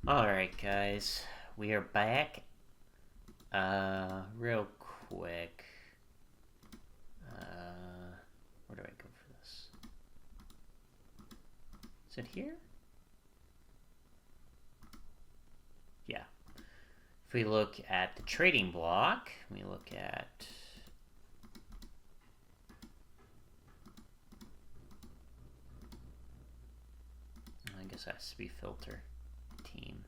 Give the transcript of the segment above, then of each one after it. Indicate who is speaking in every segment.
Speaker 1: Alright, guys. We are back. Real quick. Where do I go for this? Is it here? Yeah. If we look at the trading block, we look at... I guess that has to be filter. Team.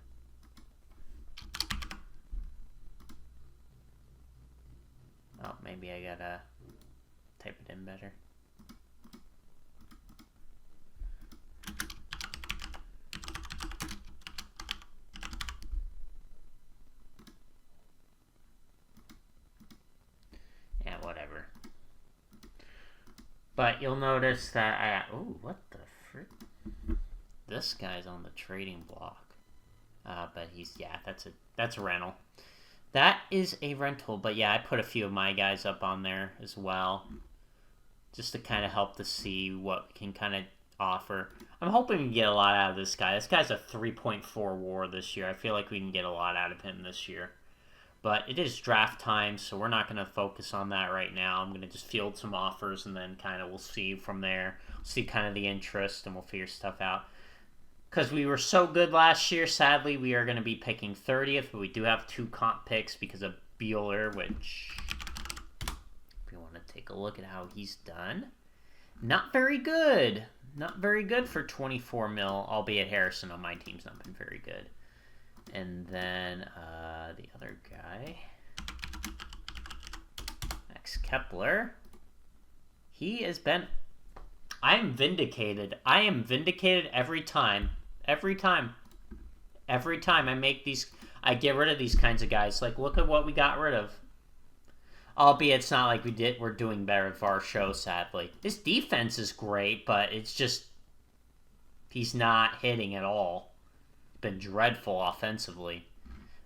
Speaker 1: Oh, maybe I gotta type it in better. Yeah, whatever. But you'll notice that oh, what the frick? This guy's on the trading block. But that's a rental. That is a rental, but yeah, I put a few of my guys up on there as well. Just to kind of help to see what we can kind of offer. I'm hoping we can get a lot out of this guy. This guy's a 3.4 war this year. I feel like we can get a lot out of him this year. But it is draft time, so we're not going to focus on that right now. I'm going to just field some offers, and then kind of we'll see from there. See kind of the interest, and we'll figure stuff out. Because we were so good last year, sadly, we are going to be picking 30th, but we do have 2 comp picks because of Bueller, which, if you want to take a look at how he's done, not very good. Not very good for 24 mil, albeit Harrison on my team's not been very good. And then the other guy, Max Kepler, he has been... I am vindicated. I am vindicated every time. Every time. Every time I make these... I get rid of these kinds of guys. Like, look at what we got rid of. Albeit it's not like we're doing better with our show, sadly. His defense is great, but it's just... he's not hitting at all. Been dreadful offensively.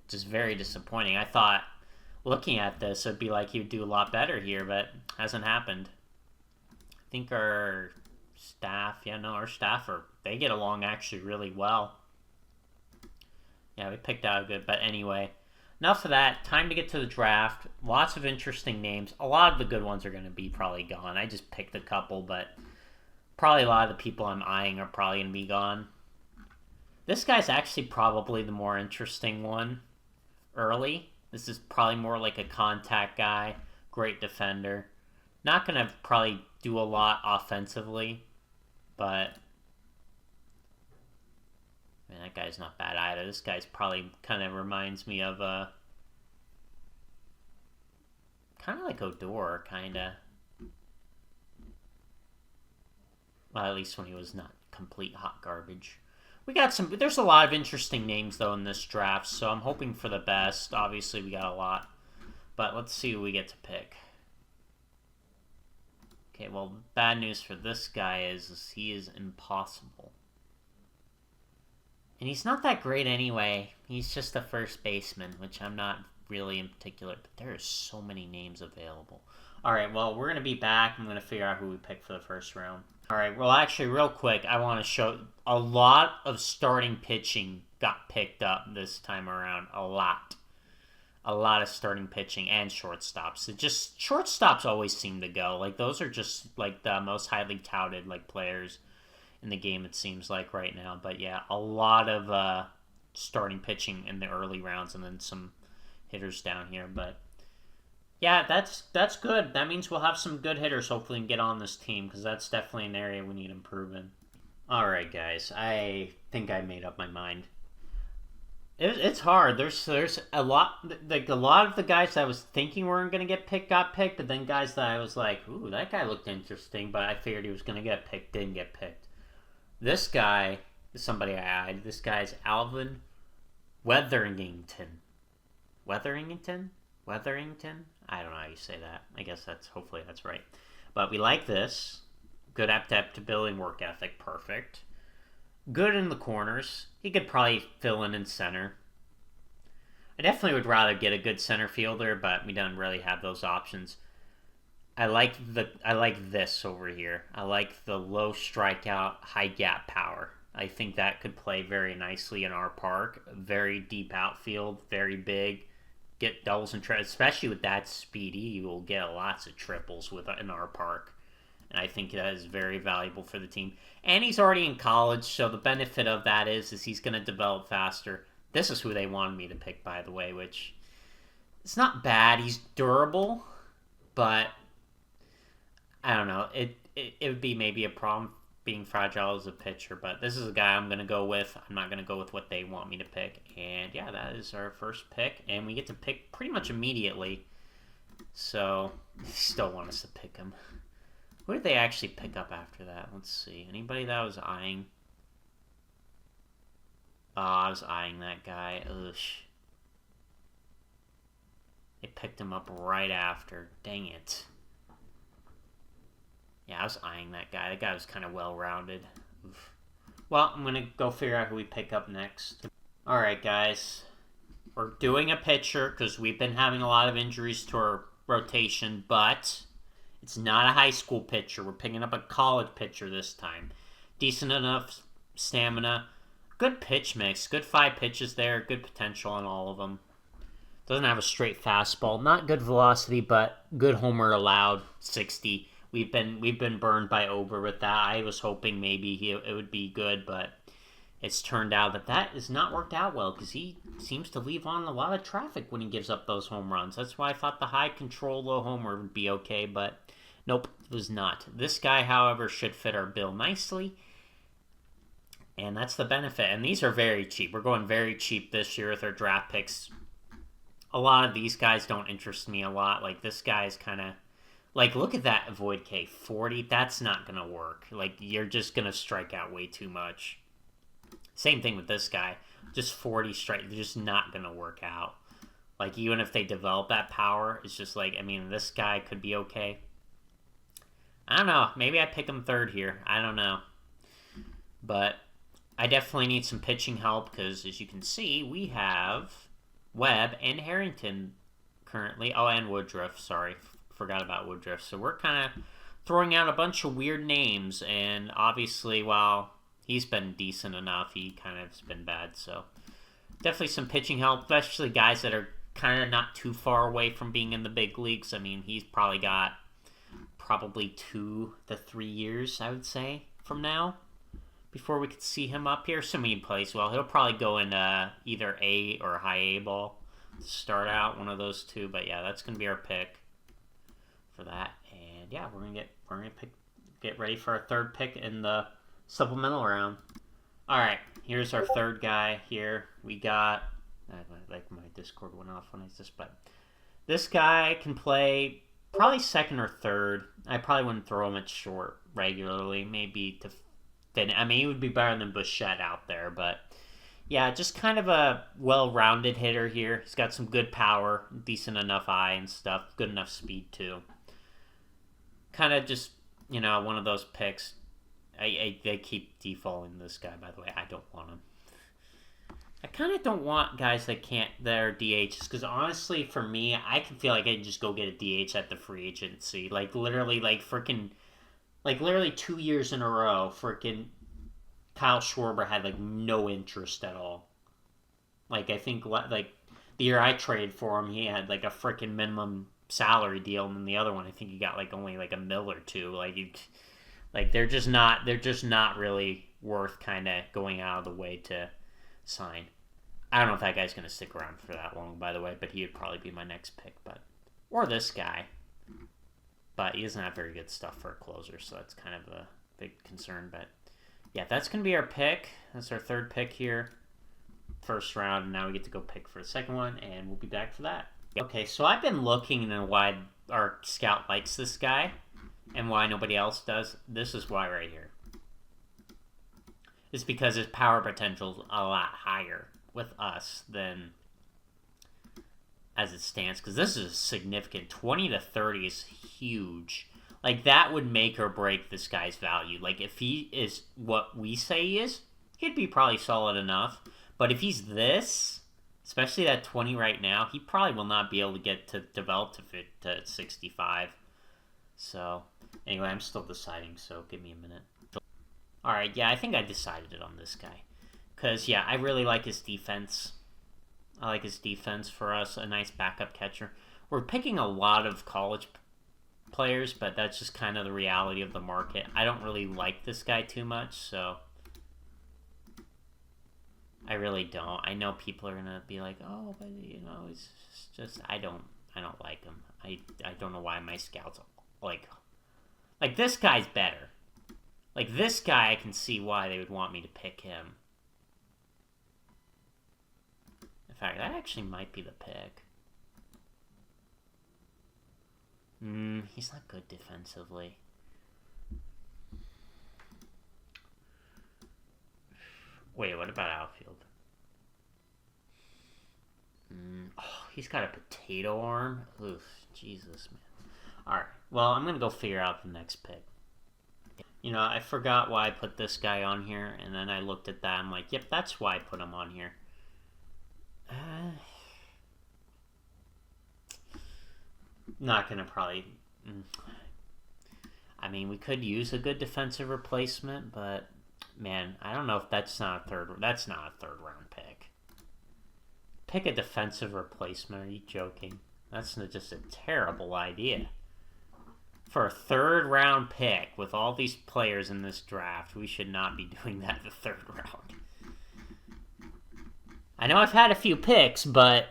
Speaker 1: Just very disappointing. I thought, looking at this, it'd be like he would do a lot better here, but hasn't happened. I think our staff, our staff they get along actually really well. Yeah, we picked out good, but anyway, enough of that. Time to get to the draft. Lots of interesting names. A lot of the good ones are going to be probably gone. I just picked a couple, but probably a lot of the people I'm eyeing are probably going to be gone. This guy's actually probably the more interesting one early. This is probably more like a contact guy. Great defender. Not going to probably do a lot offensively, but man, that guy's not bad either. This guy's probably kind of reminds me of kind of like Odor, kind of. Well, at least when he was not complete hot garbage. We got some... There's a lot of interesting names, though, in this draft, so I'm hoping for the best. Obviously, we got a lot. But let's see who we get to pick. Okay, well, bad news for this guy is he is impossible. And he's not that great anyway. He's just a first baseman, which I'm not really in particular. But there are so many names available. Alright, well, we're going to be back. I'm going to figure out who we pick for the first round. Alright, well, actually, real quick, I want to show... A lot of starting pitching got picked up this time around. A lot. A lot of starting pitching and shortstops. Shortstops always seem to go. Like, those are just, like, the most highly touted, like, players in the game, it seems like, right now. But, yeah, a lot of starting pitching in the early rounds and then some hitters down here. But, yeah, that's good. That means we'll have some good hitters hopefully and get on this team because that's definitely an area we need improving. Alright, guys. I think I made up my mind. It's hard. There's a lot... Like, a lot of the guys that I was thinking weren't going to get picked got picked, but then guys that I was like, ooh, that guy looked interesting, but I figured he was going to get picked, didn't get picked. This guy is somebody I eyed. This guy's Alvin Weatherington. Weatherington? I don't know how you say that. I guess hopefully that's right. But we like this. Good adaptability and work ethic. Perfect. Good in the corners. He could probably fill in center. I definitely would rather get a good center fielder, but we don't really have those options. I like this over here. I like the low strikeout, high gap power. I think that could play very nicely in our park. Very deep outfield, very big. Get doubles and triples, especially with that speed. You will get lots of triples in our park. And I think that is very valuable for the team. And he's already in college, so the benefit of that is he's going to develop faster. This is who they wanted me to pick, by the way, which it's not bad. He's durable, but I don't know. It would be maybe a problem being fragile as a pitcher, but this is a guy I'm going to go with. I'm not going to go with what they want me to pick. And yeah, that is our first pick, and we get to pick pretty much immediately. So they still want us to pick him. Who did they actually pick up after that? Let's see. Anybody that I was eyeing? Oh, I was eyeing that guy. Ugh. They picked him up right after. Dang it. Yeah, I was eyeing that guy. That guy was kind of well-rounded. Oof. Well, I'm going to go figure out who we pick up next. Alright, guys. We're doing a pitcher because we've been having a lot of injuries to our rotation, but it's not a high school pitcher. We're picking up a college pitcher this time. Decent enough stamina. Good pitch mix. Good 5 pitches there. Good potential on all of them. Doesn't have a straight fastball. Not good velocity, but good homer allowed. 60. We've been burned by Ober with that. I was hoping maybe it would be good, but it's turned out that has not worked out well because he seems to leave on a lot of traffic when he gives up those home runs. That's why I thought the high control, low homer would be okay, but nope, it was not. This guy, however, should fit our bill nicely, and that's the benefit. And these are very cheap. We're going very cheap this year with our draft picks. A lot of these guys don't interest me a lot. Like, this guy's kind of... Like, look at that Avoid K, 40. That's not going to work. Like, you're just going to strike out way too much. Same thing with this guy. Just 40 strike. They're just not going to work out. Like, even if they develop that power, it's just like, I mean, this guy could be okay. I don't know. Maybe I pick him third here. I don't know. But I definitely need some pitching help because, as you can see, we have Webb and Harrington currently. Oh, and Woodruff. Sorry. Forgot about Woodruff. So we're kind of throwing out a bunch of weird names, and obviously, while he's been decent enough, he kind of has been bad. So definitely some pitching help, especially guys that are kind of not too far away from being in the big leagues. I mean, he's probably got 2 to 3 years, I would say, from now before we could see him up here. Assuming he plays well, he'll probably go in either A or high A ball to start out, one of those two. But yeah, that's gonna be our pick for that. And yeah, we're gonna get ready for our third pick in the supplemental round. All right, here's our third guy here. We got, like, my Discord went off when I just, but this guy can play probably second or third. I probably wouldn't throw him at short regularly, maybe to fit. I mean, he would be better than Bichette out there, but yeah, just kind of a well-rounded hitter here. He's got some good power, decent enough eye and stuff, good enough speed too. Kind of just, you know, one of those picks. They keep defaulting this guy, by the way. I don't want him. I kind of don't want guys that are DHs, because honestly, for me, I can feel like I can just go get a DH at the free agency. Like, literally, literally 2 years in a row, freaking Kyle Schwarber had, like, no interest at all. Like, I think, like, the year I traded for him, he had, like, a freaking minimum salary deal, and then the other one, I think he got, like, only, like, $1 million or $2 million. Like, they're just not really worth kind of going out of the way to sign. I don't know if that guy's going to stick around for that long, by the way, but he would probably be my next pick. Or this guy. But he doesn't have very good stuff for a closer, so that's kind of a big concern. But yeah, that's going to be our pick. That's our third pick here. First round, and now we get to go pick for the second one, and we'll be back for that. Okay, so I've been looking at why our scout likes this guy and why nobody else does. This is why right here. It's because his power potential is a lot higher with us than as it stands. Because this is significant. 20 to 30 is huge. Like, that would make or break this guy's value. Like, if he is what we say he is, he'd be probably solid enough. But if he's this, especially that 20 right now, he probably will not be able to get to develop to fit to 65. So, anyway, I'm still deciding, so give me a minute. Alright, yeah, I think I decided on this guy. Because, yeah, I really like his defense. I like his defense for us, a nice backup catcher. We're picking a lot of college players, but that's just kind of the reality of the market. I don't really like this guy too much, so I really don't. I know people are gonna be like, "Oh, but you know, it's just I don't like him. I don't know why my scouts like this guy's better. Like this guy, I can see why they would want me to pick him. In fact, that actually might be the pick. He's not good defensively. Wait, what about outfield? Oh, he's got a potato arm. Oof, Jesus, man. Alright, well, I'm going to go figure out the next pick. You know, I forgot why I put this guy on here, and then I looked at that, I'm like, yep, that's why I put him on here. Not going to probably... I mean, we could use a good defensive replacement, but... Man, I don't know if that's not a third round pick. Pick a defensive replacement. Are you joking? That's just a terrible idea. For a third round pick with all these players in this draft, we should not be doing that in the third round. I know I've had a few picks, but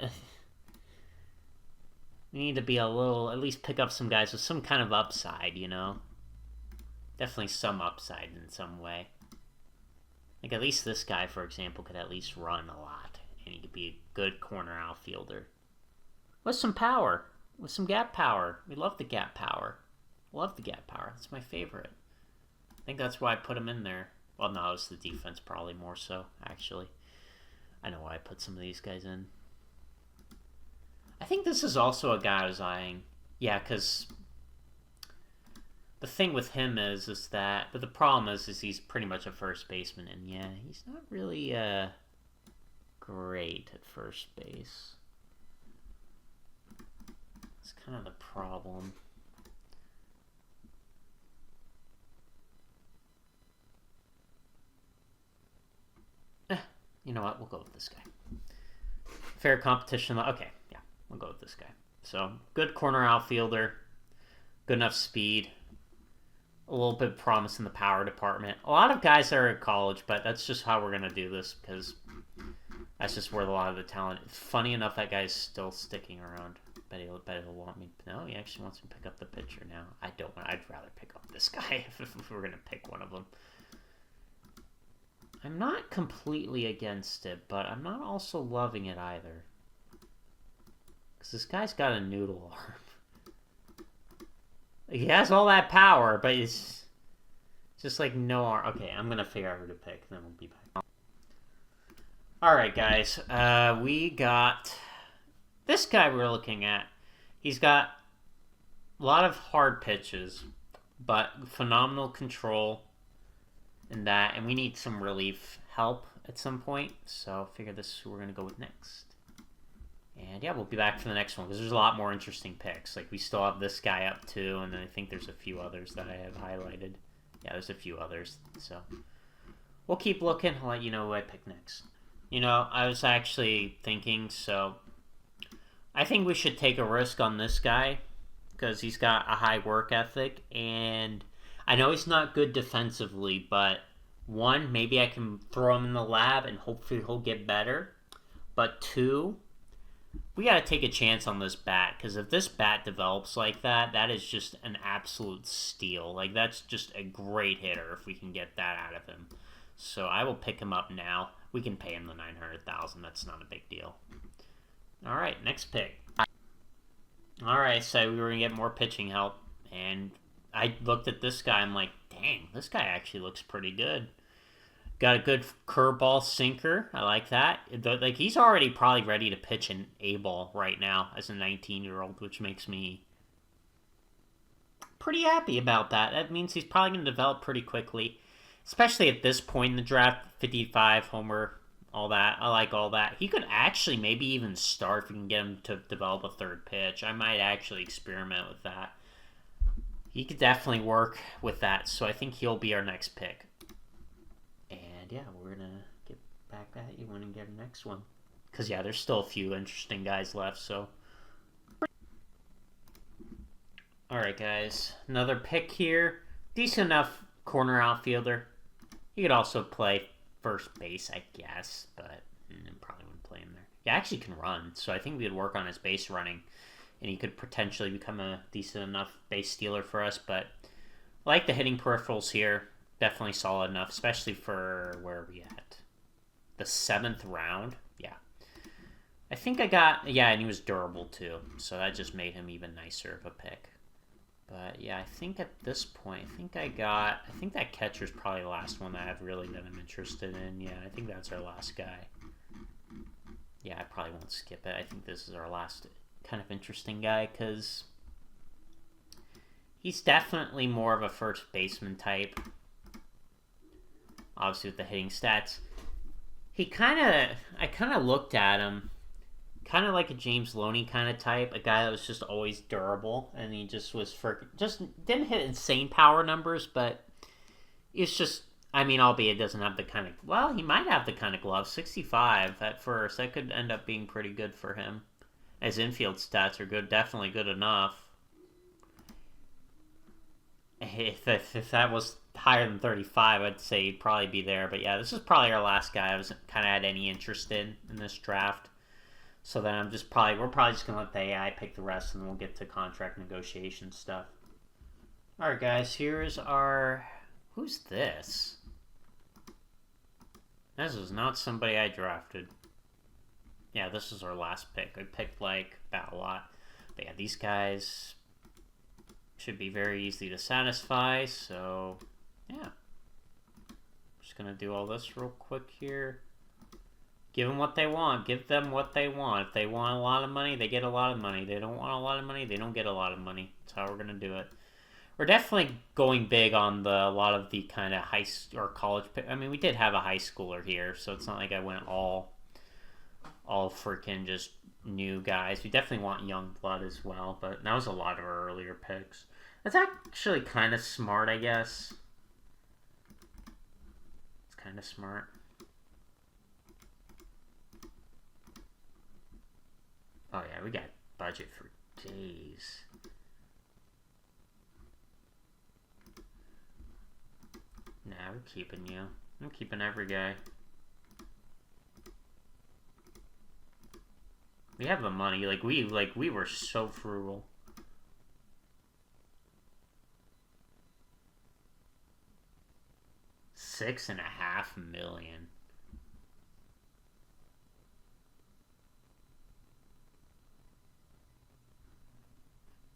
Speaker 1: we need to be a little, at least pick up some guys with some kind of upside, you know? Definitely some upside in some way. Like, at least this guy, for example, could at least run a lot. And he could be a good corner outfielder. With some power. With some gap power. We love the gap power. Love the gap power. That's my favorite. I think that's why I put him in there. Well, no, it's the defense probably more so, actually. I know why I put some of these guys in. I think this is also a guy I was eyeing. Yeah, because... The thing with him is that, but the problem is he's pretty much a first baseman, and yeah, he's not really great at first base. That's kind of the problem. You know what? We'll go with this guy. Fair competition. Okay, yeah, we'll go with this guy. So, good corner outfielder, good enough speed. A little bit of promise in the power department. A lot of guys are at college, but that's just how we're going to do this because that's just where a lot of the talent is. Funny enough, that guy's still sticking around. Bet he'll want me. No, he actually wants me to pick up the pitcher now. I don't want. I'd rather pick up this guy if we're going to pick one of them. I'm not completely against it, but I'm not also loving it either. Because this guy's got a noodle arm. He has all that power, but it's just like no arm. Okay, I'm going to figure out who to pick, and then we'll be back. Alright, guys. We got this guy we're looking at. He's got a lot of hard pitches, but phenomenal control in that, and we need some relief help at some point, so I figure this is who we're going to go with next. And yeah, we'll be back for the next one because there's a lot more interesting picks. Like, we still have this guy up too, and then I think there's a few others that I have highlighted. Yeah, there's a few others, so we'll keep looking. I'll let you know who I pick next. You know, I was actually thinking, so I think we should take a risk on this guy because he's got a high work ethic, and I know he's not good defensively, but one, maybe I can throw him in the lab and hopefully he'll get better. But two, we got to take a chance on this bat, because if this bat develops like that, that is just an absolute steal. Like, that's just a great hitter if we can get that out of him. So I will pick him up now. We can pay him the $900,000. That's not a big deal. All right, next pick. All right, so we were going to get more pitching help, and I looked at this guy. I'm like, dang, this guy actually looks pretty good. Got a good curveball sinker. I like that. Like, he's already probably ready to pitch an A-ball right now as a 19-year-old, which makes me pretty happy about that. That means he's probably going to develop pretty quickly, especially at this point in the draft. 55, homer, all that. I like all that. He could actually maybe even start if we can get him to develop a third pitch. I might actually experiment with that. He could definitely work with that, so I think he'll be our next pick. yeah, we're going to get back at you when we get the next one. Because, yeah, there's still a few interesting guys left, so. Alright, guys. Another pick here. Decent enough corner outfielder. He could also play first base, I guess, but probably wouldn't play him there. He actually can run, so I think we could work on his base running, and he could potentially become a decent enough base stealer for us, but I like the hitting peripherals here. Definitely solid enough, especially for where are we at? The 7th round? Yeah. I think I got, yeah, and he was durable too, so that just made him even nicer of a pick. But yeah, I think at this point, I think that catcher's probably the last one that I've really been interested in. Yeah, I think that's our last guy. Yeah, I probably won't skip it. I think this is our last kind of interesting guy because he's definitely more of a first baseman type. Obviously with the hitting stats. I kind of looked at him kind of like a James Loney kind of type, a guy that was just always durable, and he just didn't hit insane power numbers, but it's just, I mean, albeit doesn't have the kind of, well, he might have the kind of glove, 65 at first, that could end up being pretty good for him. His infield stats are good, definitely good enough. If that was higher than 35, I'd say he'd probably be there, but yeah, this is probably our last guy I was kind of had any interest in this draft. So then we're probably just going to let the AI pick the rest, and then we'll get to contract negotiation stuff. Alright, guys, here's our... Who's this? This is not somebody I drafted. Yeah, this is our last pick. I picked, about a lot. But yeah, these guys should be very easy to satisfy, so... Yeah. Just going to do all this real quick here. Give them what they want. Give them what they want. If they want a lot of money, they get a lot of money. They don't want a lot of money, they don't get a lot of money. That's how we're going to do it. We're definitely going big on a lot of the kind of high or college. I mean, we did have a high schooler here, so it's not like I went all freaking just new guys. We definitely want young blood as well, but that was a lot of our earlier picks. That's actually kind of smart, I guess. It's kind of smart. Oh yeah, we got budget for days. Nah, we're keeping you. I'm keeping every guy. We have the money. We were so frugal. $6.5 million.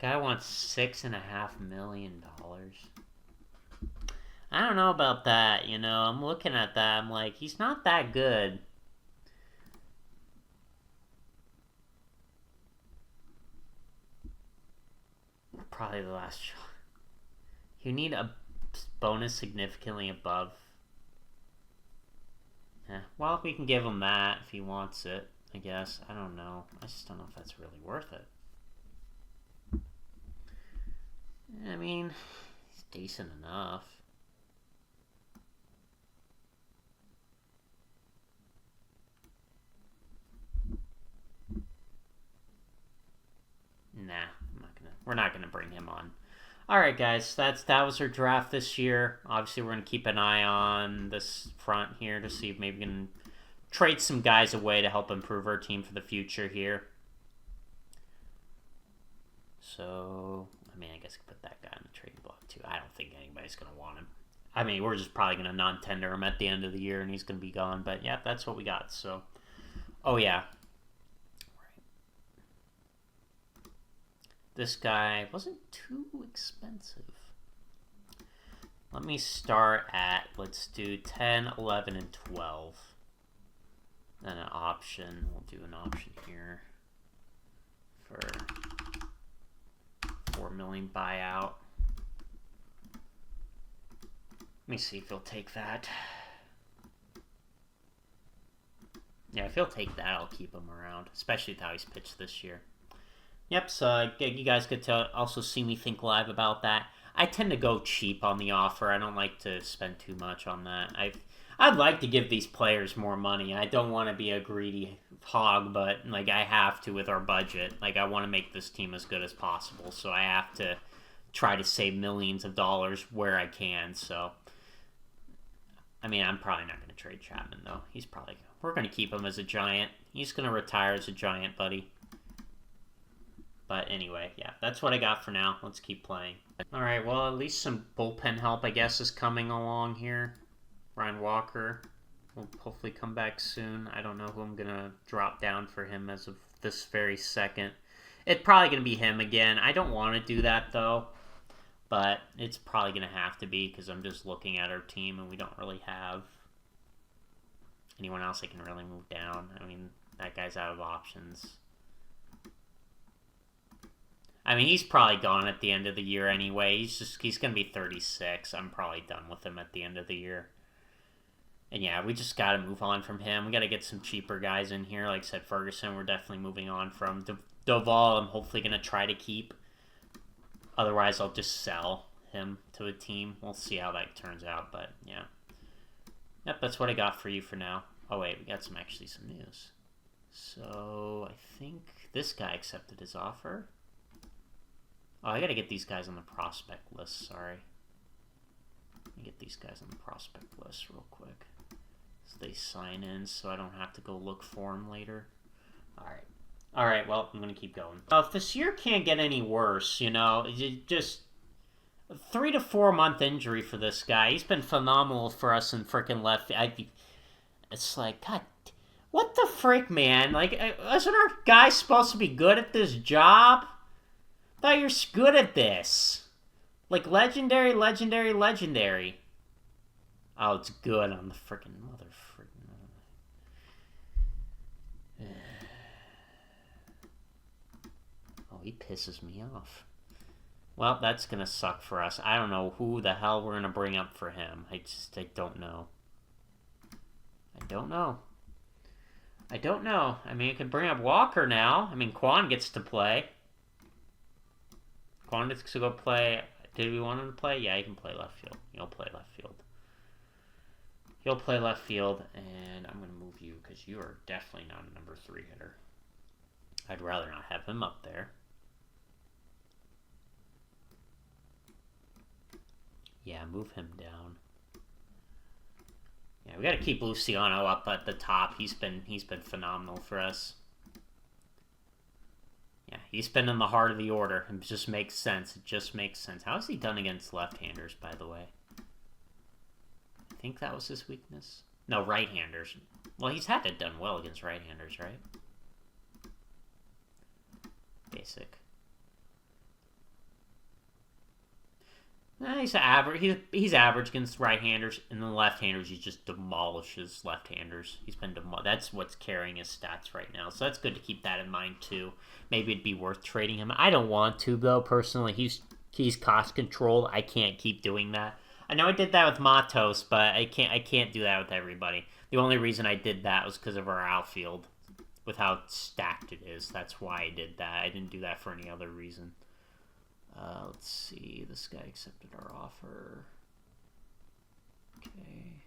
Speaker 1: Guy wants $6.5 million. I don't know about that, you know. I'm looking at that. I'm like, he's not that good. Probably the last shot. You need a bonus significantly above. Well, we can give him that if he wants it, I guess. I don't know. I just don't know if that's really worth it. I mean, it's decent enough. Nah, we're not gonna bring him on. Alright guys, that was our draft this year. Obviously we're gonna keep an eye on this front here to see if maybe we can trade some guys away to help improve our team for the future here. So, I mean, I guess I could put that guy on the trading block too. I don't think anybody's going to want him. I mean, we're just probably going to non-tender him at the end of the year and he's going to be gone. But yeah, that's what we got. So, oh yeah. Right. This guy wasn't too expensive. Let me start at, let's do 10, 11, and 12. Then an option. We'll do an option here for 4 million buyout. Let me see if he'll take that. Yeah, if he'll take that, I'll keep him around, especially with how he's pitched this year. Yep, so you guys get to also see me think live about that. I tend to go cheap on the offer. I don't like to spend too much on that. I'd like to give these players more money. I don't want to be a greedy hog, but like I have to with our budget. Like I want to make this team as good as possible, so I have to try to save millions of dollars where I can. So, I mean, I'm probably not going to trade Chapman though. We're going to keep him as a Giant. He's going to retire as a Giant, buddy. But anyway, yeah, that's what I got for now. Let's keep playing. All right, well, at least some bullpen help, I guess, is coming along here. Ryan Walker will hopefully come back soon. I don't know who I'm going to drop down for him as of this very second. It's probably going to be him again. I don't want to do that, though. But it's probably going to have to be because I'm just looking at our team and we don't really have anyone else I can really move down. I mean, that guy's out of options. I mean, he's probably gone at the end of the year anyway. He's going to be 36. I'm probably done with him at the end of the year. And yeah, we just got to move on from him. We got to get some cheaper guys in here. Like I said, Ferguson, we're definitely moving on from. Doval, I'm hopefully going to try to keep. Otherwise, I'll just sell him to a team. We'll see how that turns out, but yeah. Yep, that's what I got for you for now. Oh wait, we got some news. So, I think this guy accepted his offer. Oh, I gotta get these guys on the prospect list, sorry. Let me get these guys on the prospect list real quick. So they sign in so I don't have to go look for them later. Alright. Alright, well, I'm gonna keep going. If this year can't get any worse, you know, just a 3 to 4 month injury for this guy. He's been phenomenal for us in freaking left. It's like, God, what the frick, man? Like, isn't our guy supposed to be good at this job? I thought you're good at this. Like, legendary. Oh, it's good on the freaking mother freaking. Oh, he pisses me off. Well, that's gonna suck for us. I don't know who the hell we're gonna bring up for him. I don't know. I don't know. I mean, you could bring up Walker now. I mean, Quan gets to play. Quan gets to go play. Did we want him to play? Yeah, he can play left field. He'll play left field. And I'm going to move you because you are definitely not a number 3 hitter. I'd rather not have him up there. Yeah, move him down. Yeah, we got to keep Luciano up at the top. He's been phenomenal for us. Yeah, he's been in the heart of the order. It just makes sense. How has he done against left-handers, by the way? I think that was his weakness. No, right-handers. Well, he's had to have done well against right-handers, right? Basic. He's average. He's average against right-handers, and then left-handers he just demolishes left-handers. That's what's carrying his stats right now. So that's good to keep that in mind too. Maybe it'd be worth trading him. I don't want to though personally. He's cost controlled. I can't keep doing that. I know I did that with Matos, but I can't do that with everybody. The only reason I did that was because of our outfield, with how stacked it is. That's why I did that. I didn't do that for any other reason. Let's see. This guy accepted our offer. Okay.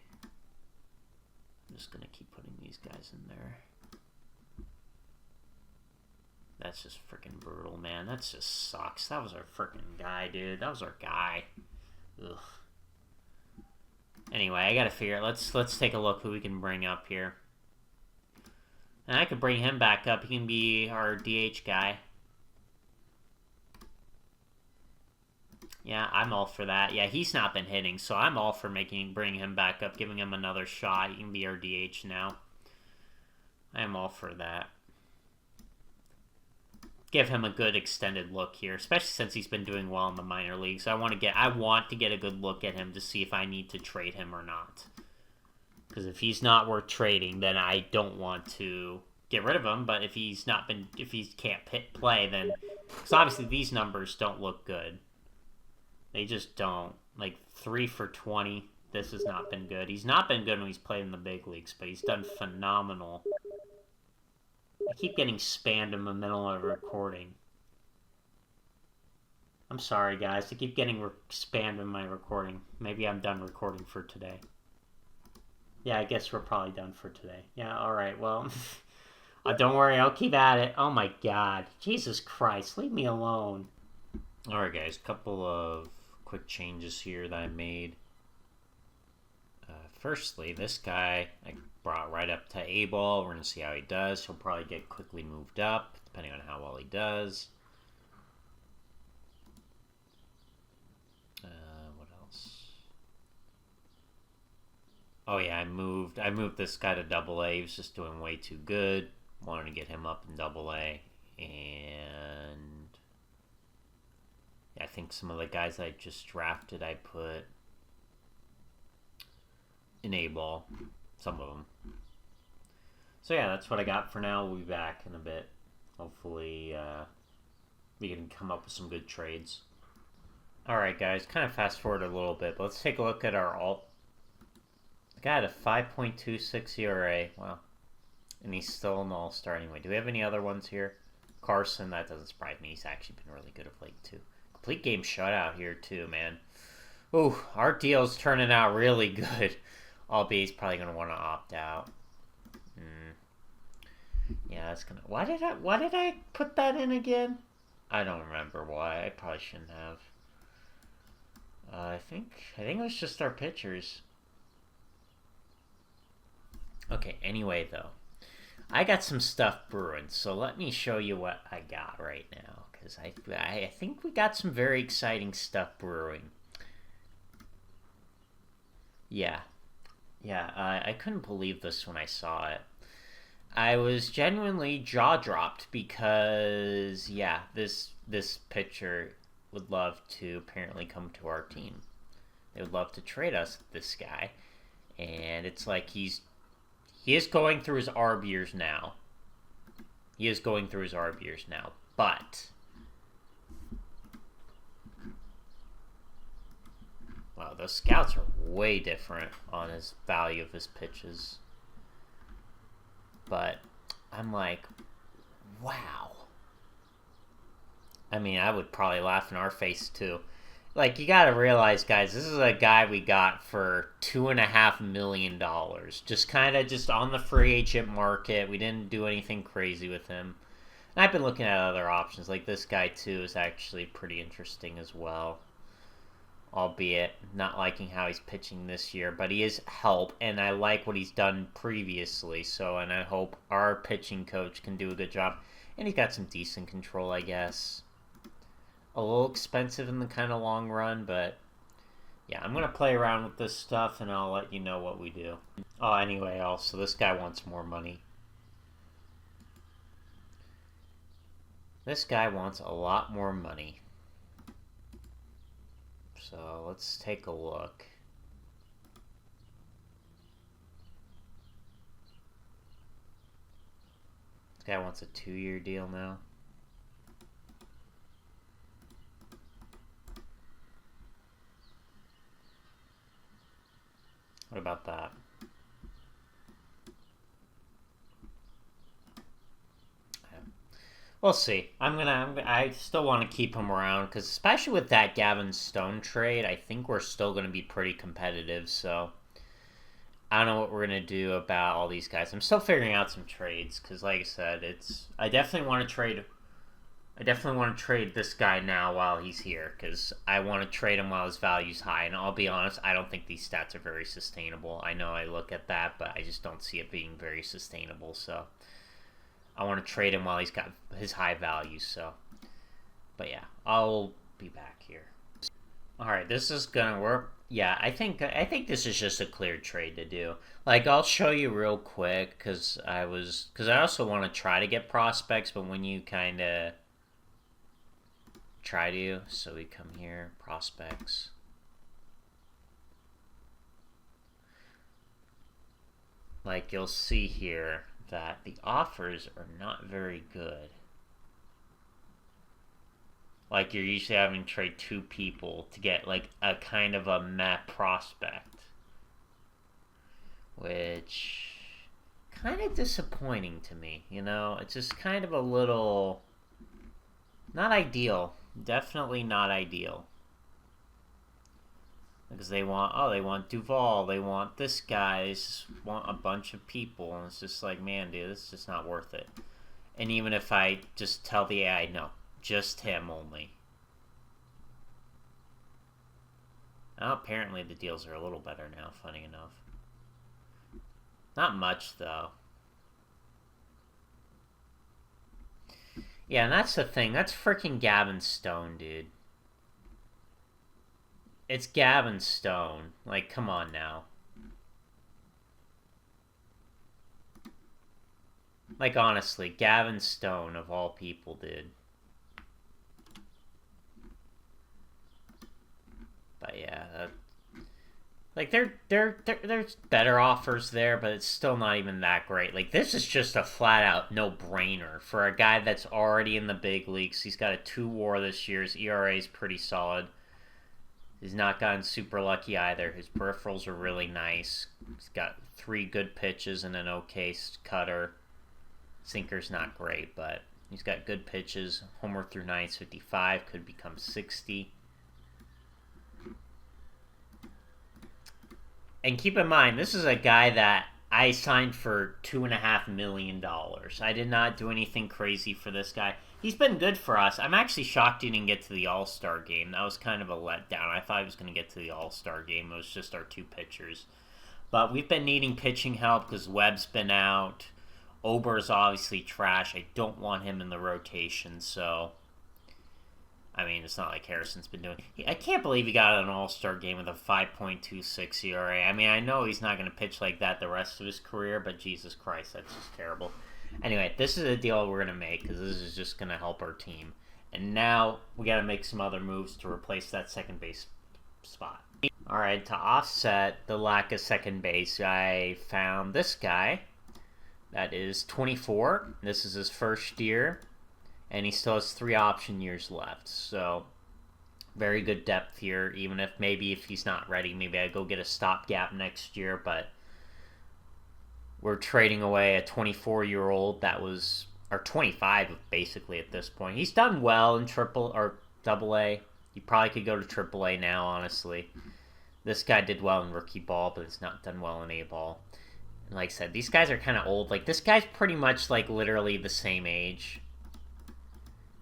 Speaker 1: I'm just gonna keep putting these guys in there. That's just freaking brutal, man. That just sucks. That was our freaking guy, dude. That was our guy. Ugh. Anyway, I gotta figure it. Let's take a look who we can bring up here. And I could bring him back up. He can be our DH guy. Yeah, I'm all for that. Yeah, he's not been hitting, so I'm all for bringing him back up, giving him another shot. He can be our DH now. I am all for that. Give him a good extended look here, especially since he's been doing well in the minor leagues. I want to get a good look at him to see if I need to trade him or not. Because if he's not worth trading, then I don't want to get rid of him. But if he can't play, then because obviously these numbers don't look good. They just don't. Like, 3 for 20. This has not been good. He's not been good when he's played in the big leagues, but he's done phenomenal. I keep getting spammed in the middle of recording. I'm sorry, guys. I keep getting spammed in my recording. Maybe I'm done recording for today. Yeah, I guess we're probably done for today. Yeah, alright, well... don't worry, I'll keep at it. Oh my god. Jesus Christ, leave me alone. Alright guys, couple of quick changes here that I made. Firstly, this guy I brought right up to A-ball. We're going to see how he does. He'll probably get quickly moved up, depending on how well he does. What else? Oh yeah, I moved this guy to double A. He was just doing way too good. Wanted to get him up in double A. And yeah, I think some of the guys I just drafted, I put in A-ball. Some of them. So yeah, that's what I got for now. We'll be back in a bit. Hopefully we can come up with some good trades. Alright guys, kind of fast forward a little bit, but let's take a look at our alt. The guy had a 5.26 ERA. Wow. And he's still an all-star anyway. Do we have any other ones here? Carson, that doesn't surprise me. He's actually been really good of late too. Complete game shutout here too, man. Ooh, our deal's turning out really good. Albeit he's probably gonna want to opt out. Yeah, that's gonna. Why did I put that in again? I don't remember why. I probably shouldn't have. I think it was just our pitchers. Okay. Anyway, though, I got some stuff brewing, so let me show you what I got right now, because I think we got some very exciting stuff brewing. Yeah. Yeah, I couldn't believe this when I saw it. I was genuinely jaw-dropped because, yeah, this pitcher would love to apparently come to our team. They would love to trade us this guy. And it's like he is going through his ARB years now. He is going through his ARB years now. But... wow, those scouts are way different on his value of his pitches. But I'm like, wow. I mean, I would probably laugh in our face too. Like, you gotta realize, guys, this is a guy we got for $2.5 million. Just kind of just on the free agent market. We didn't do anything crazy with him. And I've been looking at other options. Like, this guy too is actually pretty interesting as well. Albeit not liking how he's pitching this year, but he is help, and I like what he's done previously, so, and I hope our pitching coach can do a good job. And he's got some decent control, I guess. A little expensive in the kind of long run, but yeah, I'm going to play around with this stuff, and I'll let you know what we do. Oh, anyway, also, this guy wants more money. This guy wants a lot more money. So let's take a look. This guy wants a 2-year deal now. What about that? We'll see. I still want to keep him around because, especially with that Gavin Stone trade, I think we're still going to be pretty competitive. So I don't know what we're going to do about all these guys. I'm still figuring out some trades because, like I said, I definitely want to trade. I definitely want to trade this guy now while he's here because I want to trade him while his value's high. And I'll be honest, I don't think these stats are very sustainable. I know I look at that, but I just don't see it being very sustainable. So I want to trade him while he's got his high value, so. But yeah, I'll be back here. Alright, this is gonna work. Yeah, I think this is just a clear trade to do. Like, I'll show you real quick, because I also want to try to get prospects, but when you kind of try to, so we come here, prospects. Like, you'll see here that the offers are not very good. Like, you're usually having to trade 2 people to get, like, a kind of a meh prospect. Which, kind of disappointing to me, you know? It's just kind of a little, not ideal. Definitely not ideal. Because they want Duval, they want this guy, they just want a bunch of people, and it's just like, man, dude, this is just not worth it. And even if I just tell the AI, no, just him only. Now, apparently the deals are a little better now, funny enough. Not much, though. Yeah, and that's the thing. That's freaking Gavin Stone, dude. It's Gavin Stone. Like, come on now. Like, honestly, Gavin Stone, of all people, dude. But yeah, like there's better offers there, but it's still not even that great. Like, this is just a flat out no brainer for a guy that's already in the big leagues. He's got a 2 WAR this year. His ERA is pretty solid. He's not gotten super lucky either. His peripherals are really nice. He's got 3 good pitches and an okay cutter. Sinker's not great, but he's got good pitches. Homer through 9's 55, could become 60. And keep in mind, this is a guy that I signed for $2.5 million. I did not do anything crazy for this guy. He's been good for us. I'm actually shocked he didn't get to the All-Star game. That was kind of a letdown. I thought he was going to get to the All-Star game. It was just our 2 pitchers. But we've been needing pitching help because Webb's been out. Ober's obviously trash. I don't want him in the rotation, so... I mean, it's not like Harrison's been doing... I can't believe he got an All-Star game with a 5.26 ERA. I mean, I know he's not going to pitch like that the rest of his career, but Jesus Christ, that's just terrible. Anyway, this is a deal we're going to make, because this is just going to help our team. And now, we got to make some other moves to replace that second base spot. Alright, to offset the lack of second base, I found this guy. That is 24. This is his first year. And he still has 3 option years left. So, very good depth here. Even if maybe if he's not ready, maybe I go get a stopgap next year. But we're trading away a 24-year-old that was, or 25 basically at this point. He's done well in triple or double A. He probably could go to triple A now, honestly. This guy did well in rookie ball, but it's not done well in A ball. And like I said, these guys are kind of old. Like, this guy's pretty much like literally the same age.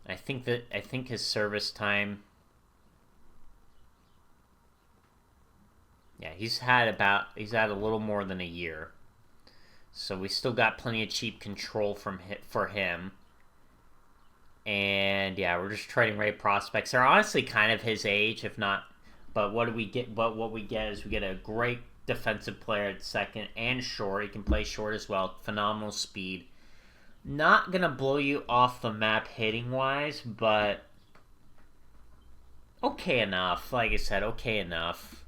Speaker 1: I think his service time. Yeah, he's had a little more than a year. So we still got plenty of cheap control for him. And yeah, we're just trading rate prospects. They're honestly kind of his age, if not. But what do we get? But what we get is we get a great defensive player at second and short. He can play short as well. Phenomenal speed. Not going to blow you off the map hitting-wise, but okay enough. Like I said, okay enough.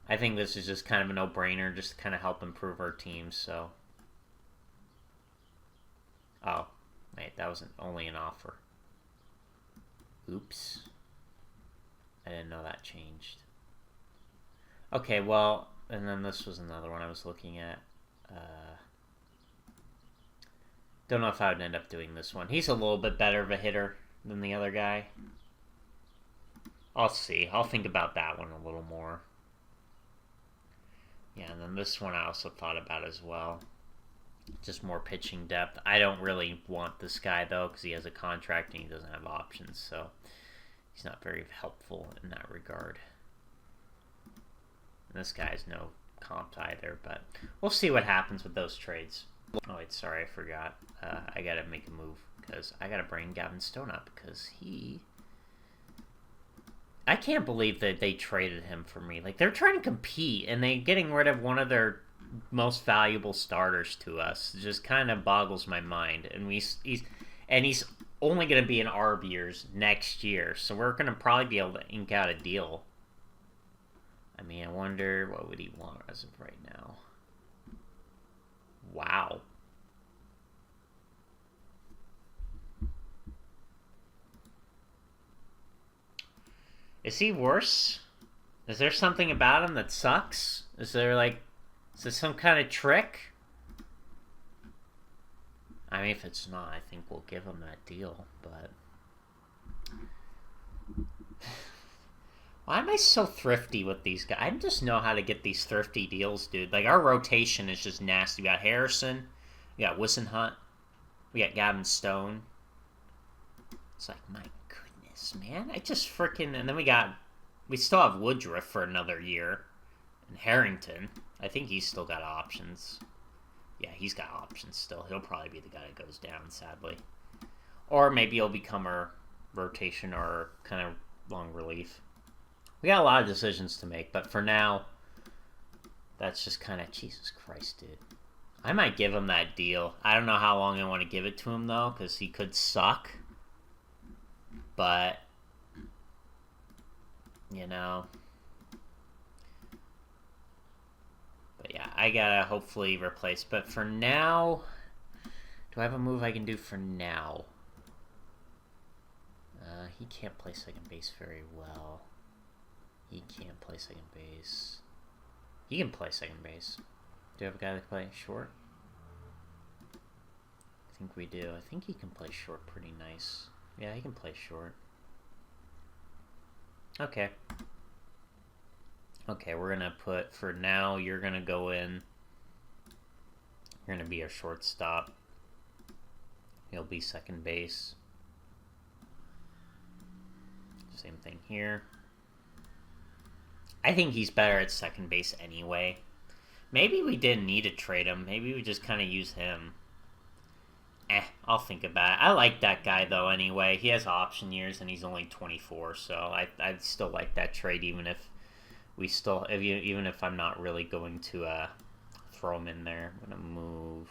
Speaker 1: I think this is just kind of a no-brainer, just to kind of help improve our team, so. Oh, wait, that was only an offer. Oops. I didn't know that changed. Okay, well, and then this was another one I was looking at. Don't know if I would end up doing this one. He's a little bit better of a hitter than the other guy. I'll see. I'll think about that one a little more. Yeah, and then this one I also thought about as well. Just more pitching depth. I don't really want this guy, though, because he has a contract and he doesn't have options, so he's not very helpful in that regard. And this guy's no comp either, but we'll see what happens with those trades. Oh, wait, sorry, I forgot. I gotta make a move, because I gotta bring Gavin Stone up, because I can't believe that they traded him for me. Like, they're trying to compete, and they're getting rid of one of their most valuable starters to us. It just kind of boggles my mind. And he's only going to be in ARB years next year, so we're going to probably be able to ink out a deal. I mean, I wonder what would he want as of right now. Wow. Is he worse? Is there something about him that sucks? Is there some kind of trick? I mean, if it's not, I think we'll give him that deal, but... Why am I so thrifty with these guys? I just know how to get these thrifty deals, dude. Like, our rotation is just nasty. We got Harrison. We got Wissenhunt. We got Gavin Stone. It's like, my goodness, man. I just freaking... And then we still have Woodruff for another year. And Harrington. I think he's still got options. Yeah, he's got options still. He'll probably be the guy that goes down, sadly. Or maybe he'll become our rotation or kind of long relief. We got a lot of decisions to make, but for now, that's just kind of... Jesus Christ, dude. I might give him that deal. I don't know how long I want to give it to him, though, because he could suck. But, you know... But yeah, I gotta hopefully replace. But for now, do I have a move I can do for now? He can't play second base very well. He can't play second base. He can play second base. Do you have a guy that can play short? I think we do. I think he can play short pretty nice. Yeah, he can play short. Okay. Okay, we're gonna put, for now, you're gonna go in. You're gonna be our shortstop. He'll be second base. Same thing here. I think he's better at second base anyway. Maybe we didn't need to trade him. Maybe we just kind of use him. I'll think about it. I like that guy, though, anyway. He has option years, and he's only 24, so I still like that trade, even if even if I'm not really going to throw him in there. I'm gonna move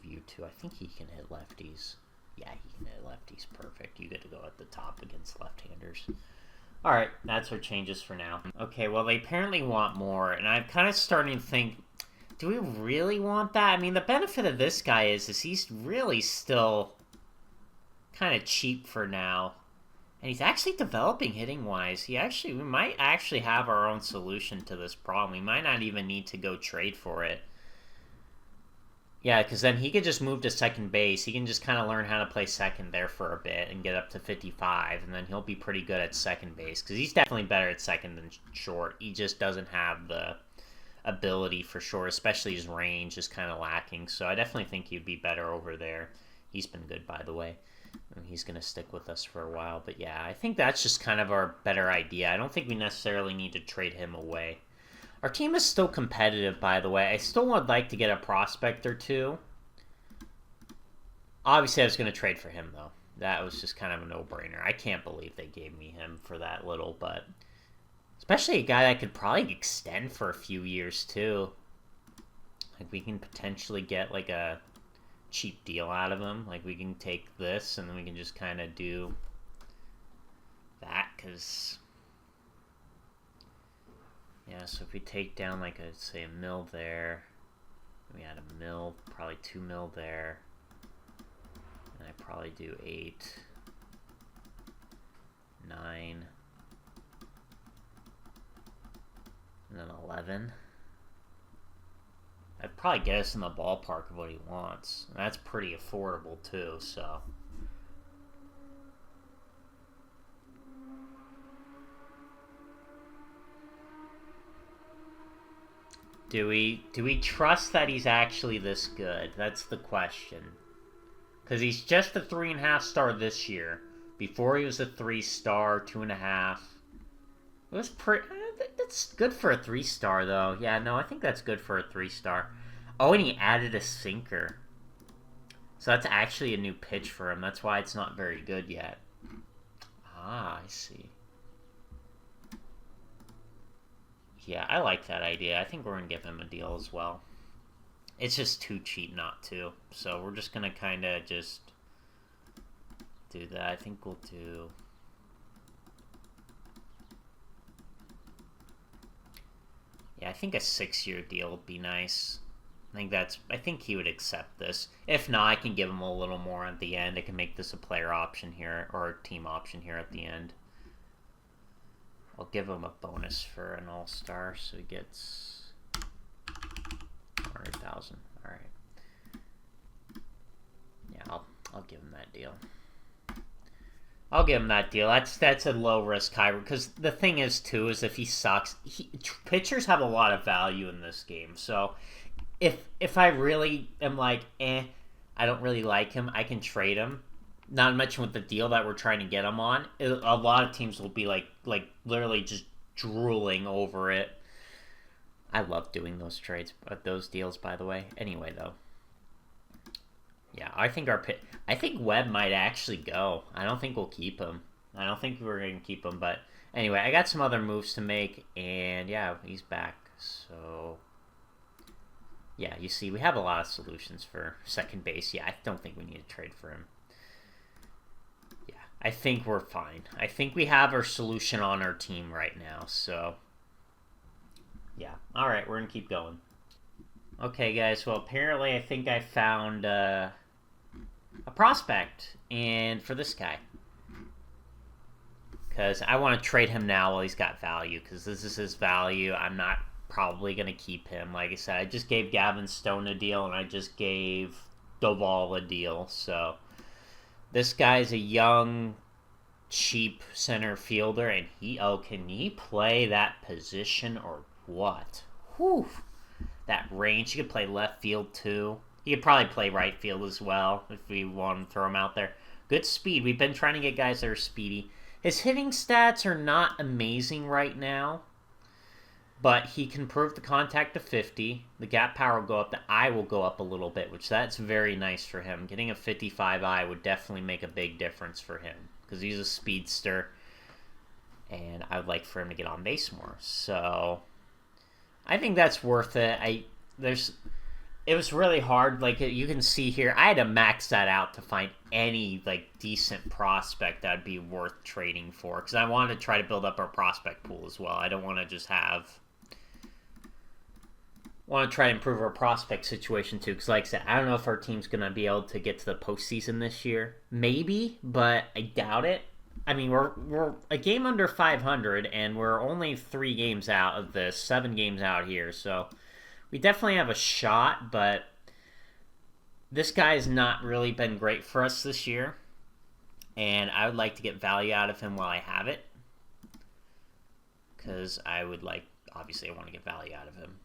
Speaker 1: you two. I think he can hit lefties. Yeah, he can hit lefties. Perfect. You get to go at the top against left-handers. All right, that's our changes for now. Okay, well, they apparently want more, and I'm kind of starting to think, do we really want that? I mean, the benefit of this guy is he's really still kind of cheap for now. And he's actually developing hitting-wise. We might actually have our own solution to this problem. We might not even need to go trade for it. Yeah, because then he could just move to second base. He can just kind of learn how to play second there for a bit and get up to 55, and then he'll be pretty good at second base, because he's definitely better at second than short. He just doesn't have the ability for short, especially his range is kind of lacking, so I definitely think he'd be better over there. He's been good, by the way. And he's going to stick with us for a while, but yeah, I think that's just kind of our better idea. I don't think we necessarily need to trade him away. Our team is still competitive, by the way. I still would like to get a prospect or two. Obviously, I was going to trade for him, though. That was just kind of a no-brainer. I can't believe they gave me him for that little, but... Especially a guy that could probably extend for a few years, too. Like, we can potentially get, like, a cheap deal out of him. Like, we can take this, and then we can just kind of do that, because... Yeah, so if we take down, like, say, a mil there, we add a mil, probably 2 mil there, and I probably do 8, 9, and then 11. I'd probably get us in the ballpark of what he wants. And that's pretty affordable, too, so... Do we trust that he's actually this good? That's the question. Because he's just a 3.5 star this year. Before he was a 3 star, 2.5. It was pretty... That's good for a 3 star, though. Yeah, no, I think that's good for a 3 star. Oh, and he added a sinker. So that's actually a new pitch for him. That's why it's not very good yet. Ah, I see. Yeah, I like that idea. I think we're going to give him a deal as well. It's just too cheap not to. So we're just going to kind of just do that. I think we'll do... Yeah, I think a 6-year deal would be nice. I think he would accept this. If not, I can give him a little more at the end. I can make this a player option here, or a team option here at the end. I'll give him a bonus for an all-star, so he gets 100,000. All right. Yeah, I'll give him that deal. I'll give him that deal. That's a low risk, high, because the thing is too is if he sucks, pitchers have a lot of value in this game. So if I really am like, I don't really like him, I can trade him. Not to mention with the deal that we're trying to get him on, a lot of teams will be like literally just drooling over it. I love doing those trades, those deals, by the way. Anyway, though. Yeah, I think I think Webb might actually go. I don't think we'll keep him. I don't think we're going to keep him, but anyway, I got some other moves to make, and yeah, he's back. So, yeah, you see, we have a lot of solutions for second base. Yeah, I don't think we need to trade for him. Yeah, I think we're fine. I think we have our solution on our team right now, so yeah. All right, we're going to keep going. Okay, guys, well, apparently I think I found a prospect, and for this guy. Because I want to trade him now while he's got value, because this is his value. I'm not probably going to keep him. Like I said, I just gave Gavin Stone a deal, and I just gave Doval a deal. So this guy's a young, cheap center fielder, and can he play that position or what? Whew. That range. He could play left field too. He could probably play right field as well if we want to throw him out there. Good speed. We've been trying to get guys that are speedy. His hitting stats are not amazing right now, but he can improve the contact to 50. The gap power will go up. The eye will go up a little bit, which that's very nice for him. Getting a 55 eye would definitely make a big difference for him because he's a speedster, and I would like for him to get on base more. So I think that's worth it. It was really hard. Like you can see here, I had to max that out to find any like decent prospect that'd be worth trading for because I wanted to try to build up our prospect pool as well. I don't want to just want to try to improve our prospect situation too. Because like I said, I don't know if our team's gonna be able to get to the postseason this year. Maybe, but I doubt it. I mean, we're a game under 500, and we're only 3 games out of the 7 games out here, so we definitely have a shot, but this guy's not really been great for us this year, and I would like to get value out of him while I have it, because obviously I want to get value out of him.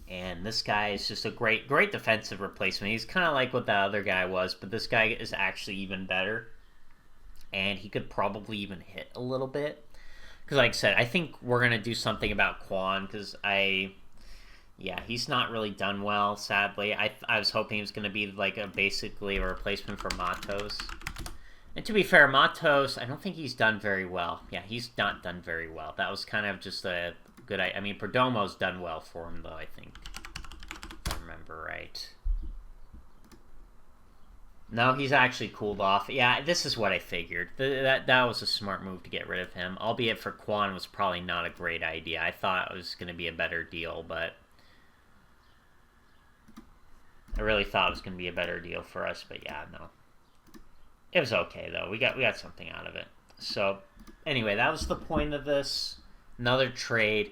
Speaker 1: And this guy is just a great defensive replacement. He's kind of like what the other guy was, but this guy is actually even better. And he could probably even hit a little bit. Because like I said, I think we're going to do something about Quan. Because he's not really done well, sadly. I was hoping he was going to be like basically a replacement for Matos. And to be fair, Matos, I don't think he's done very well. Yeah, he's not done very well. That was kind of just a good... I mean, Perdomo's done well for him, though, I think. If I remember right. No, he's actually cooled off. Yeah, this is what I figured. That was a smart move to get rid of him. Albeit for Quan was probably not a great idea. I thought it was going to be a better deal, but... I really thought it was going to be a better deal for us, but yeah, no. It was okay, though. We got something out of it. So, anyway, that was the point of this. Another trade.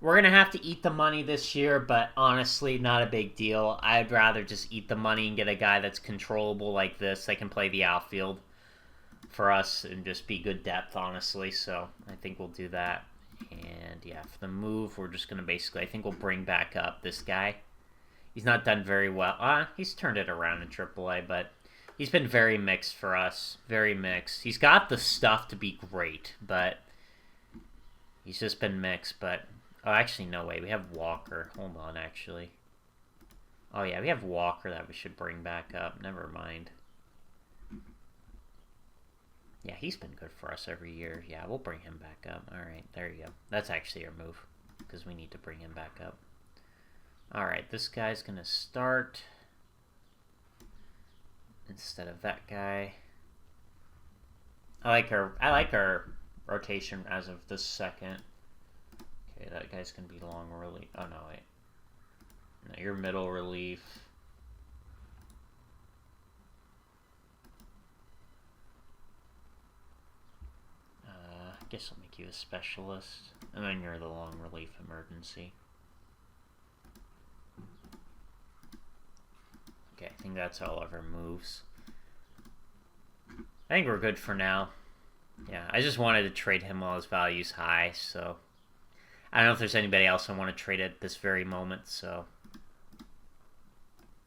Speaker 1: We're going to have to eat the money this year, but honestly, not a big deal. I'd rather just eat the money and get a guy that's controllable like this that can play the outfield for us and just be good depth, honestly. So I think we'll do that. And yeah, for the move, we're just going to basically, I think we'll bring back up this guy. He's not done very well. He's turned it around in AAA, but he's been very mixed for us. Very mixed. He's got the stuff to be great, but he's just been mixed, but... Oh, actually, no way. We have Walker. Hold on, actually. Oh, yeah, we have Walker that we should bring back up. Never mind. Yeah, he's been good for us every year. Yeah, we'll bring him back up. All right, there you go. That's actually our move, because we need to bring him back up. All right, this guy's going to start instead of that guy. I like our rotation as of this second. Okay, that guy's going to be long relief. Oh, no, wait. No, you're middle relief. I guess I'll make you a specialist. And then you're the long relief emergency. Okay, I think that's all of our moves. I think we're good for now. Yeah, I just wanted to trade him while his value's high, so... I don't know if there's anybody else I want to trade at this very moment, so...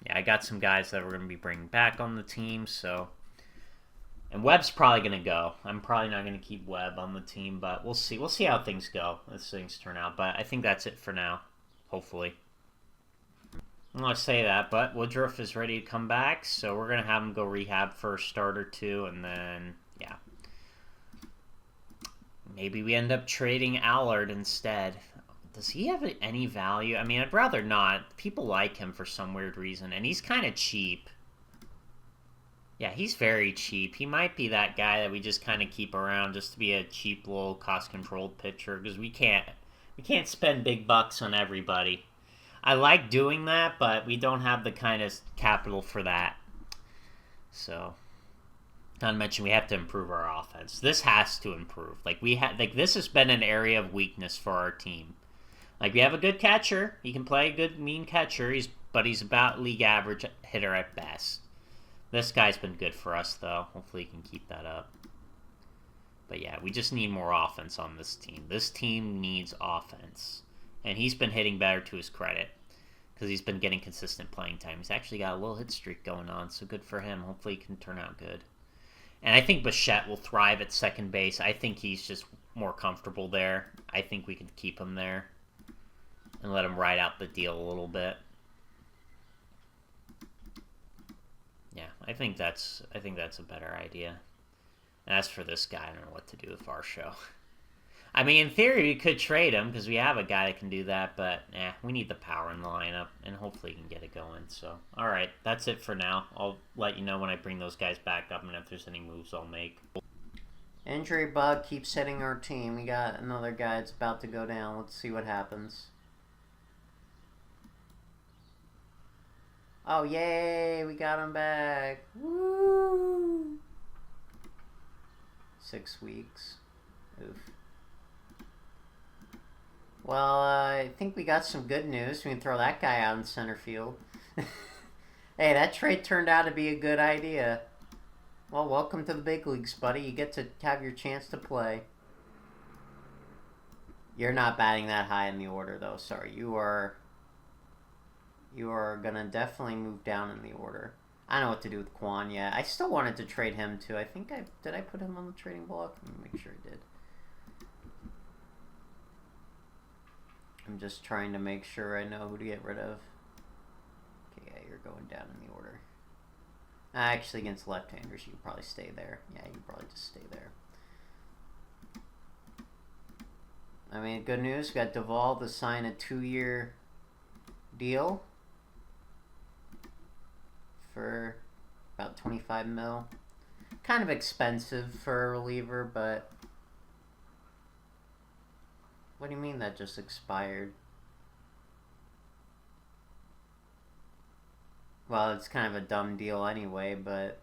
Speaker 1: Yeah, I got some guys that we're going to be bringing back on the team, so... And Webb's probably going to go. I'm probably not going to keep Webb on the team, but we'll see. We'll see how things go as things turn out, but I think that's it for now, hopefully. I want to say that, but Woodruff is ready to come back, so we're going to have him go rehab for a start or two, and then, yeah. Maybe we end up trading Allard instead. Does he have any value? I mean, I'd rather not. People like him for some weird reason, and he's kind of cheap. Yeah, he's very cheap. He might be that guy that we just kind of keep around just to be a cheap little cost-controlled pitcher, because we can't spend big bucks on everybody. I like doing that, but we don't have the kind of capital for that. So, not to mention we have to improve our offense. This has to improve. This has been an area of weakness for our team. Like, we have a good catcher. He can play a good, mean catcher. But he's about league average hitter at best. This guy's been good for us, though. Hopefully he can keep that up. But yeah, we just need more offense on this team. This team needs offense. And he's been hitting better to his credit. Because he's been getting consistent playing time. He's actually got a little hit streak going on, so good for him. Hopefully he can turn out good. And I think Bichette will thrive at second base. I think he's just more comfortable there. I think we can keep him there. And let him ride out the deal a little bit. Yeah, I think that's a better idea. And as for this guy, I don't know what to do with our show. I mean, in theory, we could trade him because we have a guy that can do that, but we need the power in the lineup, and hopefully he can get it going. So, all right, that's it for now. I'll let you know when I bring those guys back up and if there's any moves I'll make. Injury bug keeps hitting our team. We got another guy that's about to go down. Let's see what happens. Oh, yay, we got him back. Woo! 6 weeks. Oof. Well, I think we got some good news. We can throw that guy out in center field. Hey, that trade turned out to be a good idea. Well, welcome to the big leagues, buddy. You get to have your chance to play. You're not batting that high in the order, though. Sorry, you are gonna definitely move down in the order. I don't know what to do with Quan yet. I still wanted to trade him, too. I think did I put him on the trading block? Let me make sure I did. I'm just trying to make sure I know who to get rid of. Okay, yeah, you're going down in the order. Actually, against left-handers, you can probably stay there. Yeah, you can probably just stay there. I mean, good news. We got Duvall to sign a 2-year deal for about 25 mil. Kind of expensive for a reliever, but... What do you mean that just expired? Well, it's kind of a dumb deal anyway, but...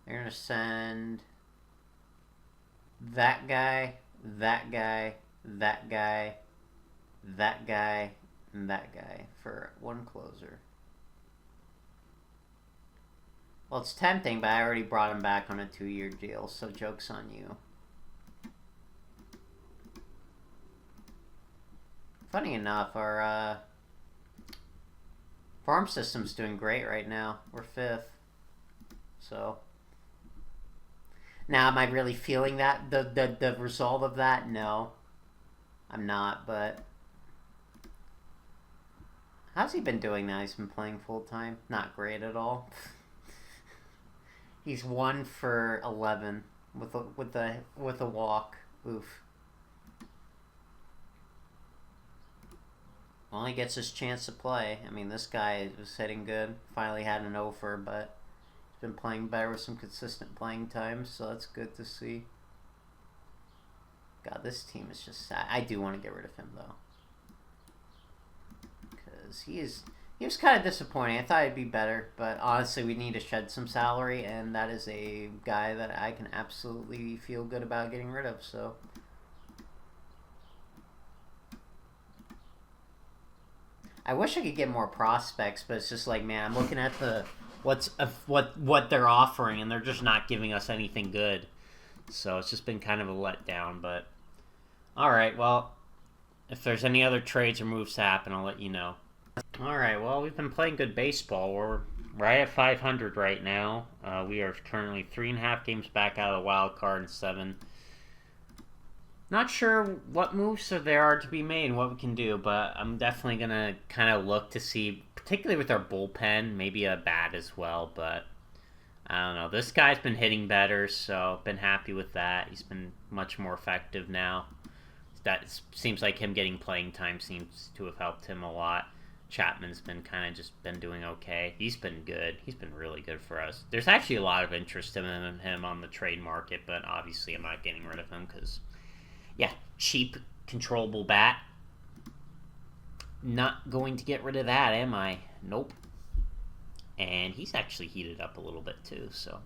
Speaker 1: They're gonna send... that guy, that guy, that guy, that guy, and that guy for one closer. Well, it's tempting, but I already brought him back on a 2-year deal, so joke's on you. Funny enough, our farm system's doing great right now. We're 5th. So... Now, am I really feeling that? The result of that? No. I'm not, but... How's he been doing now? He's been playing full-time? Not great at all. He's 1 for 11 with a walk. Oof. Well, he gets his chance to play. I mean, this guy was hitting good. Finally had an offer, but he's been playing better with some consistent playing times, so that's good to see. God, this team is just sad. I do want to get rid of him, though. Because he was kind of disappointing. I thought he'd be better, but honestly, we need to shed some salary, and that is a guy that I can absolutely feel good about getting rid of, so... I wish I could get more prospects, but it's just like, man, I'm looking at what they're offering, and they're just not giving us anything good. So it's just been kind of a letdown. But all right, well, if there's any other trades or moves to happen, I'll let you know. All right, well, we've been playing good baseball. We're right at 500 right now. We are currently 3.5 games back out of the wild card and 7. Not sure what moves there are to be made and what we can do, but I'm definitely going to kind of look to see, particularly with our bullpen, maybe a bat as well, but I don't know. This guy's been hitting better, so been happy with that. He's been much more effective now. That seems like him getting playing time seems to have helped him a lot. Chapman's been kind of just been doing okay. He's been good. He's been really good for us. There's actually a lot of interest in him on the trade market, but obviously I'm not getting rid of him because, yeah, cheap, controllable bat. Not going to get rid of that, am I? Nope. And he's actually heated up a little bit too, so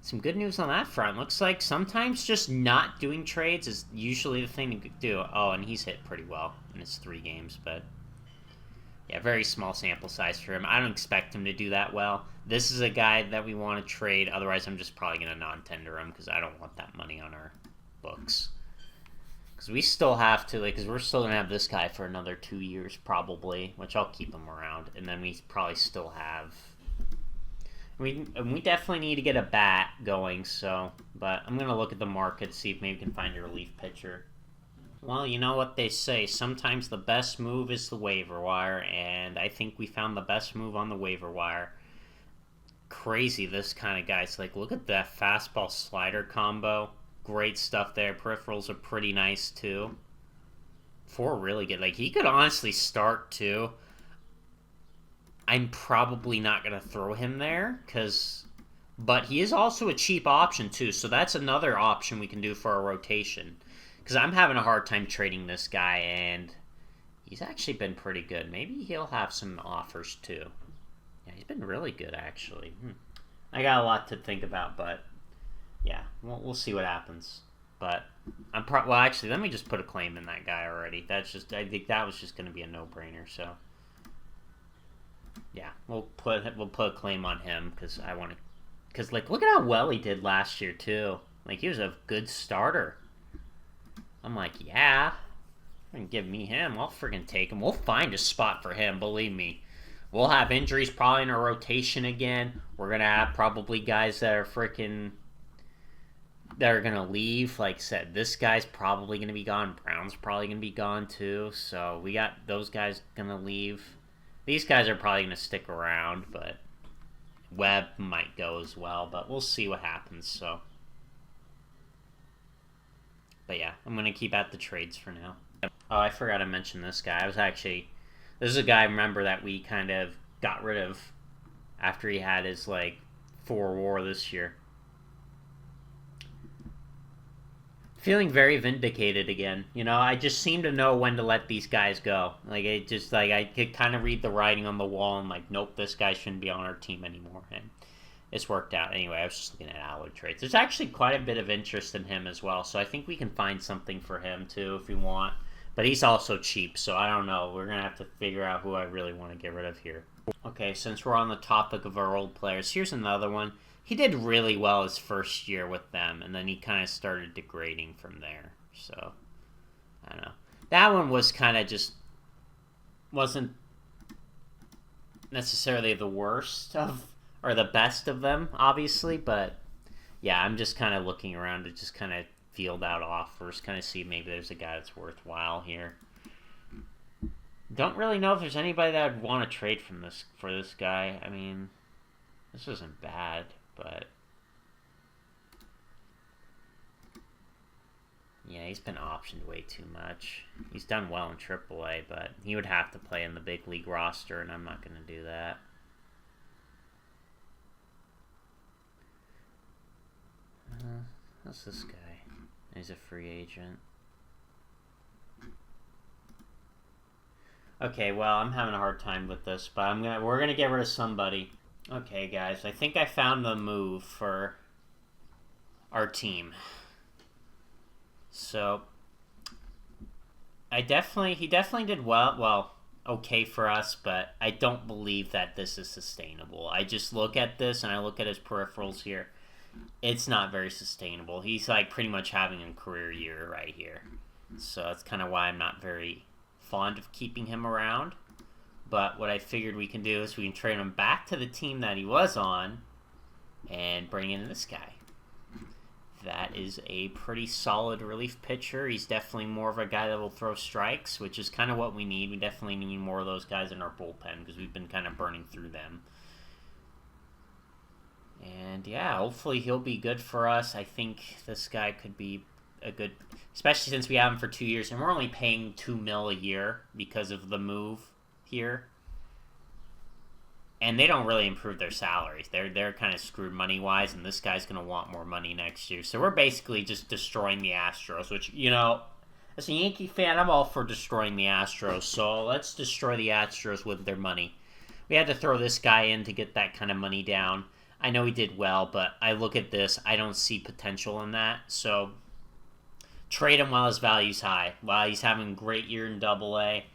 Speaker 1: some good news on that front. Looks like sometimes just not doing trades is usually the thing to do. Oh, and he's hit pretty well in his 3 games, but yeah, very small sample size for him. I don't expect him to do that well. This is a guy that we want to trade. Otherwise, I'm just probably going to non-tender him because I don't want that money on our books. Because we still have to, because we're still going to have this guy for another 2 years probably, which I'll keep him around. And then we probably still have... We definitely need to get a bat going, so... But I'm going to look at the market, see if maybe we can find a relief pitcher. Well, you know what they say. Sometimes the best move is the waiver wire, and I think we found the best move on the waiver wire. Crazy, this kind of guy. It's like, look at that fastball slider combo. Great stuff there. Peripherals are pretty nice, too. 4 really good. Like, he could honestly start, too. I'm probably not going to throw him there, but he is also a cheap option, too, so that's another option we can do for our rotation. Because I'm having a hard time trading this guy, and he's actually been pretty good. Maybe he'll have some offers, too. Yeah, he's been really good, actually. I got a lot to think about, but yeah, we'll see what happens. But well, actually, let me just put a claim in that guy already. I think that was just going to be a no-brainer, so yeah, we'll put a claim on him because I want to. Because like, look at how well he did last year, too. Like, he was a good starter. I'm like, yeah, give me him. I'll friggin' take him. We'll find a spot for him, believe me. We'll have injuries probably in our rotation again. We're going to have probably guys that are going to leave. Like I said, this guy's probably going to be gone. Brown's probably going to be gone too. So we got those guys going to leave. These guys are probably going to stick around, but Webb might go as well. But we'll see what happens, so... But yeah, I'm going to keep at the trades for now. Oh, I forgot to mention this guy. This is a guy, remember, that we kind of got rid of after he had his, 4 WAR this year. Feeling very vindicated again. You know, I just seem to know when to let these guys go. I could kind of read the writing on the wall and, nope, this guy shouldn't be on our team anymore. And it's worked out. Anyway, I was just looking at Allard trades. There's actually quite a bit of interest in him as well, so I think we can find something for him, too, if we want. But he's also cheap, so I don't know. We're going to have to figure out who I really want to get rid of here. Okay, since we're on the topic of our old players, here's another one. He did really well his first year with them, and then he kind of started degrading from there. So, I don't know. That one was kind of just... wasn't necessarily the worst of... or the best of them, obviously, but yeah, I'm just kind of looking around to just kind of field out offers, kind of see maybe there's a guy that's worthwhile here. Don't really know if there's anybody that I'd want to trade for this guy. I mean, this isn't bad, but yeah, he's been optioned way too much. He's done well in AAA, but he would have to play in the big league roster, and I'm not going to do that. What's this guy? He's a free agent. Okay, well, I'm having a hard time with this, but we're gonna get rid of somebody. Okay, guys, I think I found the move for our team. So he definitely did well. Well, okay for us, but I don't believe that this is sustainable. I just look at this and I look at his peripherals here. It's not very sustainable. He's like pretty much having a career year right here. So that's kind of why I'm not very fond of keeping him around. But what I figured we can do is we can trade him back to the team that he was on and bring in this guy. That is a pretty solid relief pitcher. He's definitely more of a guy that will throw strikes, which is kind of what we need. We definitely need more of those guys in our bullpen because we've been kind of burning through them. And yeah, hopefully he'll be good for us. I think this guy could be a good, especially since we have him for 2 years and we're only paying $2 million a year because of the move here. And they don't really improve their salaries. They're kind of screwed money-wise, and this guy's going to want more money next year. So we're basically just destroying the Astros, which, you know, as a Yankee fan, I'm all for destroying the Astros. So let's destroy the Astros with their money. We had to throw this guy in to get that kind of money down. I know he did well, but I look at this, I don't see potential in that. So trade him while his value's high, while he's having a great year in Double-A.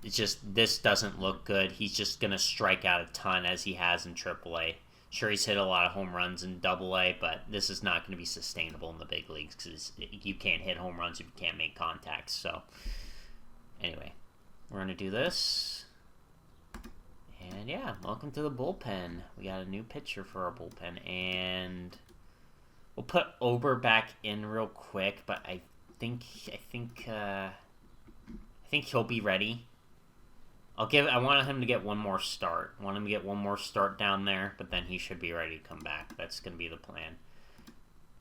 Speaker 1: It's just, this doesn't look good. He's just going to strike out a ton as he has in AAA. Sure, he's hit a lot of home runs in Double-A, but this is not going to be sustainable in the big leagues because you can't hit home runs if you can't make contacts. So, anyway, we're going to do this. And yeah, welcome to the bullpen. We got a new pitcher for our bullpen. And we'll put Ober back in real quick, but I think he'll be ready. I want him to get one more start. I want him to get one more start down there, but then he should be ready to come back. That's going to be the plan.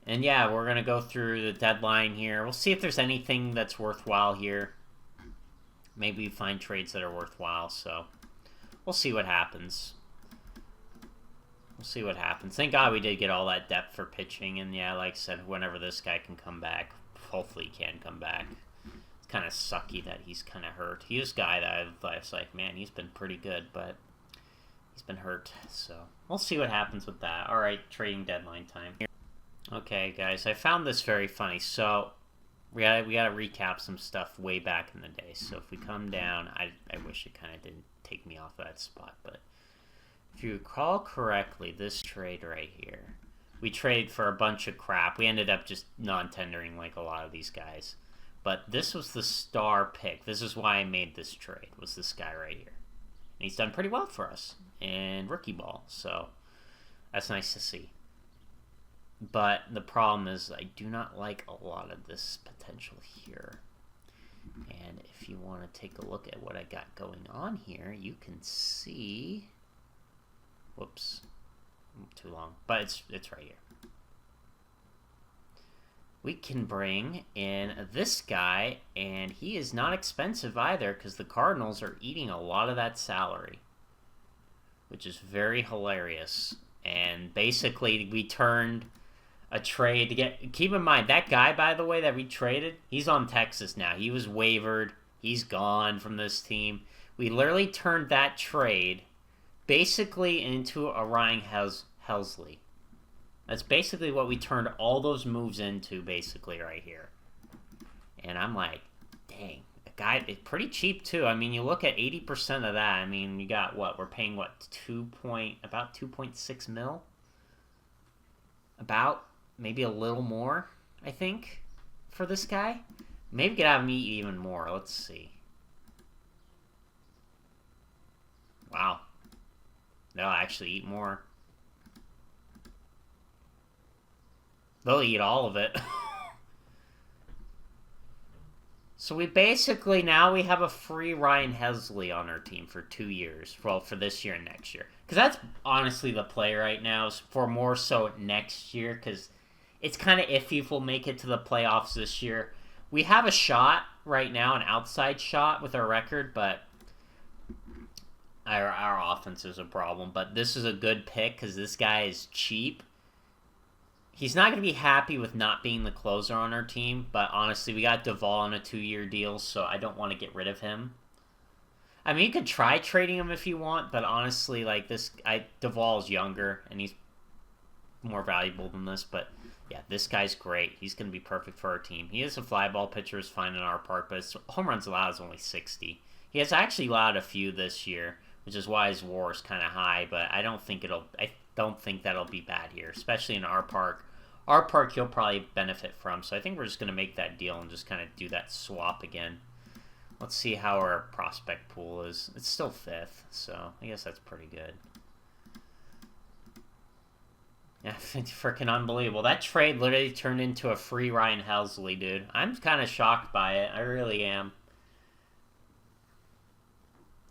Speaker 1: And yeah, we're going to go through the deadline here. We'll see if there's anything that's worthwhile here. Maybe we find trades that are worthwhile, so we'll see what happens. We'll see what happens. Thank God we did get all that depth for pitching, and yeah, like I said, whenever this guy can come back, hopefully he can come back. Kind of sucky that he's kind of hurt. He's a guy that I was like, man, he's been pretty good, but he's been hurt. So we'll see what happens with that. All right, trading deadline time. Okay, guys, I found this very funny. So we got to recap some stuff way back in the day. So if we come down, I wish it kind of didn't take me off of that spot, but if you recall correctly, this trade right here, we traded for a bunch of crap. We ended up just non-tendering like a lot of these guys. But this was the star pick. This is why I made this trade, was this guy right here. And he's done pretty well for us in rookie ball, so that's nice to see. But the problem is I do not like a lot of this potential here. And if you want to take a look at what I got going on here, you can see... Whoops. Too long. But it's right here. We can bring in this guy, and he is not expensive either because the Cardinals are eating a lot of that salary, which is very hilarious. And basically, we turned a trade to get... Keep in mind, that guy, by the way, that we traded, he's on Texas now. He was waived. He's gone from this team. We literally turned that trade basically into a Ryan Helsley. That's basically what we turned all those moves into, basically, right here. And I'm like, dang, a guy, it's pretty cheap, too. I mean, you look at 80% of that. I mean, you got what? We're paying, what, about 2.6 mil? About, maybe a little more, I think, for this guy. Maybe we could have him eat even more. Let's see. Wow. They'll actually eat more. They'll eat all of it. So we basically, now we have a free Ryan Helsley on our team for 2 years. Well, for this year and next year. Because that's honestly the play right now, is for more so next year. Because it's kind of iffy if we'll make it to the playoffs this year. We have a shot right now, an outside shot with our record, but our offense is a problem. But this is a good pick because this guy is cheap. He's not going to be happy with not being the closer on our team, but honestly, we got Duvall on a 2-year deal, so I don't want to get rid of him. I mean, you could try trading him if you want, but honestly, like Duvall's younger, and he's more valuable than this, but Yeah, this guy's great. He's going to be perfect for our team. He is a fly ball pitcher, is fine in our park, but his home runs allowed is only 60. He has actually allowed a few this year, which is why his WAR is kind of high, but I don't think that'll be bad here, especially in our park. Our park he'll probably benefit from, so I think we're just going to make that deal and just kind of do that swap again. Let's see how our prospect pool is. It's still 5th, so I guess that's pretty good. Yeah, freaking unbelievable. That trade literally turned into a free Ryan Helsley, dude. I'm kind of shocked by it. I really am.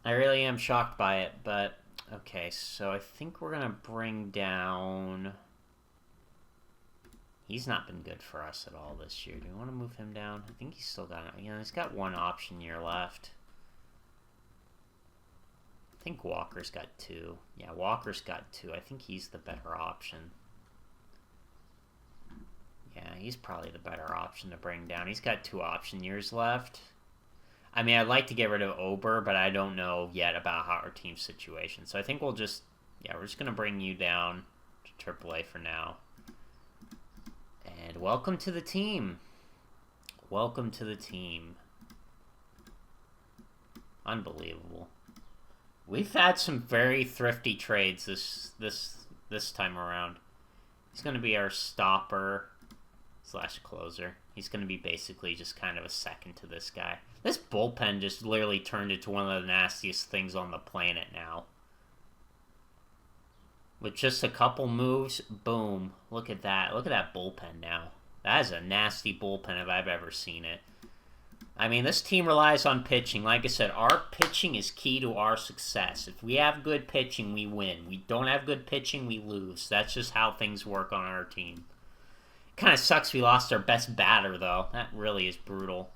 Speaker 1: I really am shocked by it, but okay, so I think we're going to bring down... He's not been good for us at all this year. Do we want to move him down? I think he's still got... he's got 1 option year left. I think Walker's got 2. Yeah, Walker's got 2. I think he's the better option. Yeah, he's probably the better option to bring down. He's got 2 option years left. I mean, I'd like to get rid of Ober, but I don't know yet about how our team's situation. So I think we'll just... Yeah, we're just going to bring you down to AAA for now. And welcome to the team. Welcome to the team. Unbelievable. We've had some very thrifty trades this time around. He's going to be our stopper / closer. He's going to be basically just kind of a second to this guy. This bullpen just literally turned into one of the nastiest things on the planet now. With just a couple moves, boom. Look at that. Look at that bullpen now. That is a nasty bullpen if I've ever seen it. I mean, this team relies on pitching. Like I said, our pitching is key to our success. If we have good pitching, we win. We don't have good pitching, we lose. That's just how things work on our team. Kind of sucks we lost our best batter, though. That really is brutal.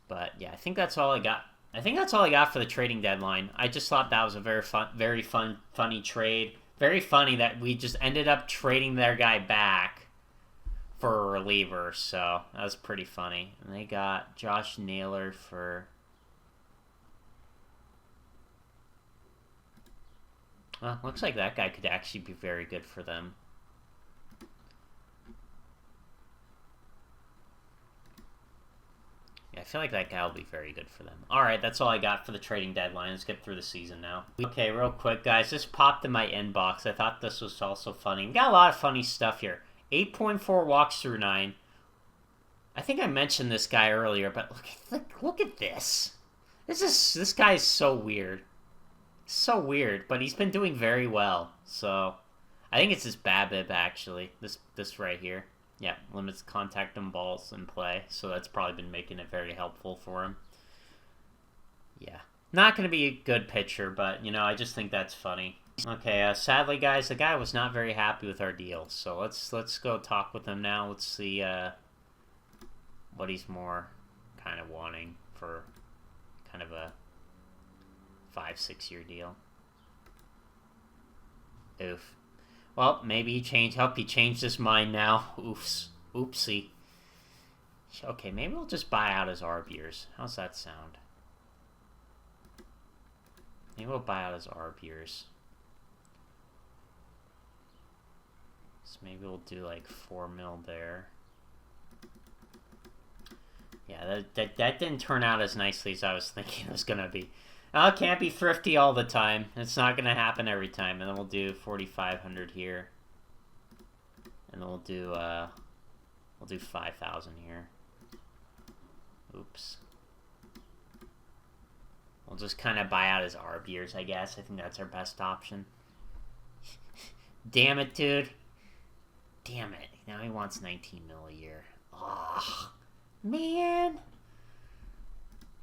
Speaker 1: But, yeah, I think that's all I got. I think that's all I got for the trading deadline. I just thought that was a very funny trade. Very funny that we just ended up trading their guy back for a reliever. So that was pretty funny. And they got Josh Naylor for... Well, looks like that guy could actually be very good for them. I feel like that guy will be very good for them. Alright, that's all I got for the trading deadline. Let's get through the season now. Okay, real quick, guys. This popped in my inbox. I thought this was also funny. We got a lot of funny stuff here. 8.4 walks through 9. I think I mentioned this guy earlier, but look at this. This guy is so weird. So weird, but he's been doing very well. So, I think it's his BABIP, actually. This right here. Yeah, limits contact on balls in play, so that's probably been making it very helpful for him. Yeah. Not going to be a good pitcher, but, I just think that's funny. Okay, sadly, guys, the guy was not very happy with our deal, so let's go talk with him now. Let's see what he's more kind of wanting for kind of a 5-6 year deal. Oof. Well, maybe he changed his mind now. Oops. Oopsie. Okay, maybe we'll just buy out his ARB years. How's that sound? Maybe we'll buy out his ARB years. So maybe we'll do like 4 mil there. Yeah, that didn't turn out as nicely as I was thinking it was going to be. Oh, it can't be thrifty all the time. It's not going to happen every time. And then we'll do 4,500 here. And then we'll do 5,000 here. Oops. We'll just kind of buy out his ARB years, I guess. I think that's our best option. Damn it, dude. Damn it. Now he wants 19 mil a year. Oh, man.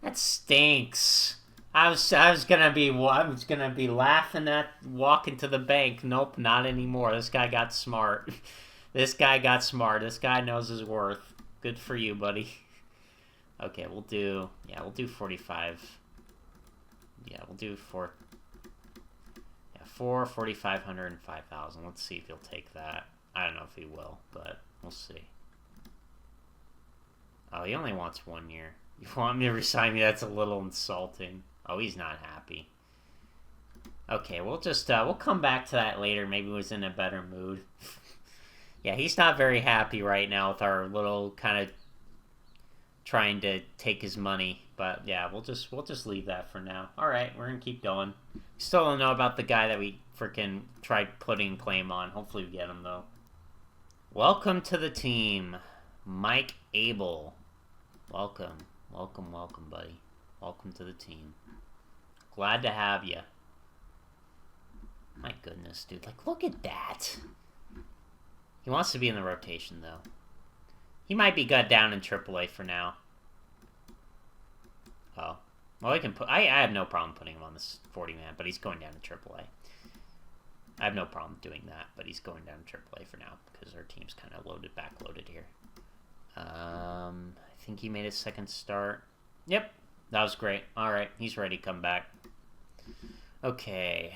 Speaker 1: That stinks. I was gonna be laughing at walking to the bank. Nope, not anymore. This guy got smart. This guy got smart. This guy knows his worth. Good for you, buddy. Okay, we'll do 45. Yeah, we'll do 4, 4,500 and 5,000. Let's see if he'll take that. I don't know if he will, but we'll see. Oh, he only wants 1 year. You want me to resign me? That's a little insulting. Oh, he's not happy. Okay, we'll just, we'll come back to that later. Maybe he was in a better mood. Yeah, he's not very happy right now with our little kind of trying to take his money. But yeah, we'll just leave that for now. All right, we're gonna keep going. Still don't know about the guy that we freaking tried putting claim on. Hopefully we get him though. Welcome to the team, Mike Abel. Welcome, buddy. Welcome to the team. Glad to have you. My goodness, dude. Like, look at that. He wants to be in the rotation, though. He might be gut down in AAA for now. Oh. Well, I can put... I have no problem putting him on this 40-man, but he's going down to AAA. I have no problem doing that, but he's going down to AAA for now, because our team's kind of backloaded here. I think he made his second start. Yep. That was great. Alright, he's ready to come back. Okay.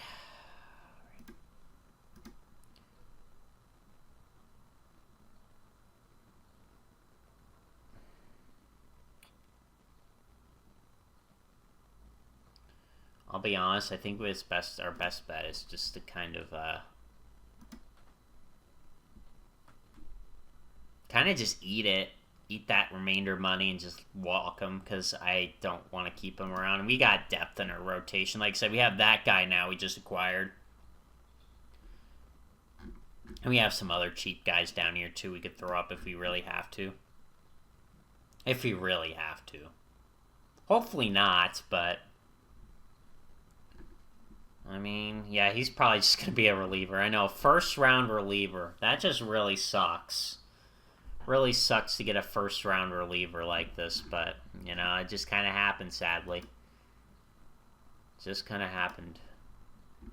Speaker 1: I'll be honest, I think our best bet is just to kind of just eat that remainder money and just walk him, because I don't want to keep him around. We got depth in our rotation. Like I said, we have that guy now we just acquired. And we have some other cheap guys down here too we could throw up if we really have to. If we really have to. Hopefully not, but... I mean, yeah, he's probably just going to be a reliever. I know, first round reliever. That just really sucks. Really sucks to get a first round reliever like this, but, you know, it just kind of happened, sadly. Just kind of happened.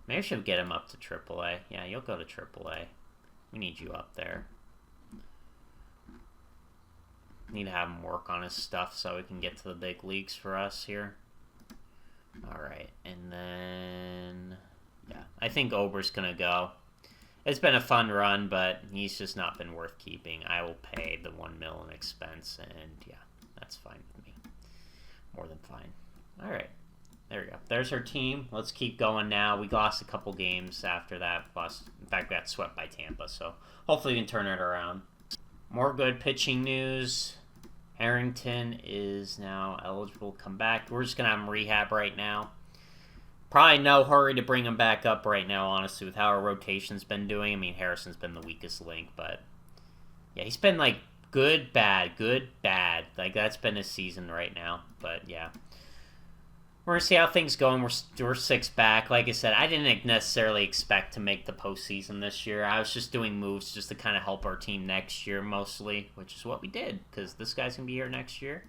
Speaker 1: Maybe I should get him up to AAA. Yeah, you'll go to AAA. We need you up there. Need to have him work on his stuff so we can get to the big leagues for us here. Alright, and then... yeah, I think Ober's going to go. It's been a fun run, but he's just not been worth keeping. I will pay the $1 million in expense, and yeah, that's fine with me. More than fine. Alright, there we go. There's our team. Let's keep going now. We lost a couple games after that. In fact, we got swept by Tampa, so hopefully we can turn it around. More good pitching news. Harrington is now eligible to come back. We're just going to have him rehab right now. Probably no hurry to bring him back up right now, honestly, with how our rotation's been doing. I mean, Harrison's been the weakest link, but... yeah, he's been, like, good, bad. Like, that's been his season right now, but yeah. We're going to see how things go, and we're 6 back. Like I said, I didn't necessarily expect to make the postseason this year. I was just doing moves just to kind of help our team next year, mostly, which is what we did, because this guy's going to be here next year.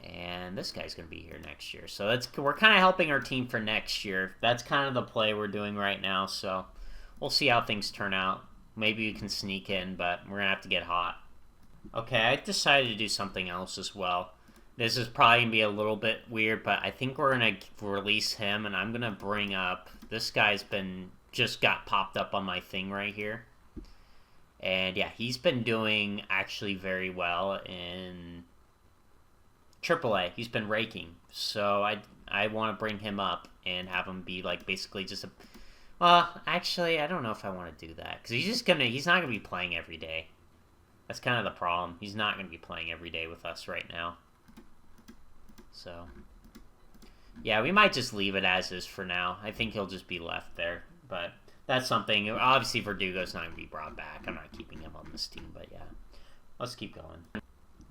Speaker 1: And this guy's going to be here next year. So we're kind of helping our team for next year. That's kind of the play we're doing right now, so we'll see how things turn out. Maybe we can sneak in, but we're going to have to get hot. Okay, I decided to do something else as well. This is probably going to be a little bit weird, but I think we're going to release him, and I'm going to bring up... this guy's just got popped up on my thing right here. And yeah, he's been doing actually very well in AAA. He's been raking. So I want to bring him up and have him be like basically just a... well, actually, I don't know if I want to do that. Because he's not going to be playing every day. That's kind of the problem. He's not going to be playing every day with us right now. So, yeah, we might just leave it as is for now. I think he'll just be left there. But that's something. Obviously, Verdugo's not going to be brought back. I'm not keeping him on this team, but yeah. Let's keep going.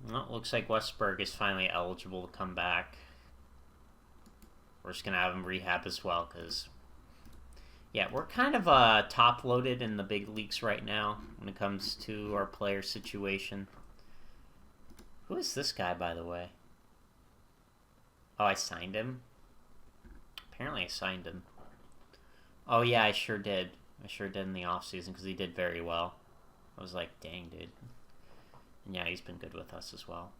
Speaker 1: Well, it looks like Westberg is finally eligible to come back. We're just going to have him rehab as well, because... yeah, we're kind of top-loaded in the big leagues right now when it comes to our player situation. Who is this guy, by the way? Oh, I signed him? Apparently I signed him. Oh, yeah, I sure did. I sure did in the offseason because he did very well. I was like, dang, dude. And yeah, he's been good with us as well.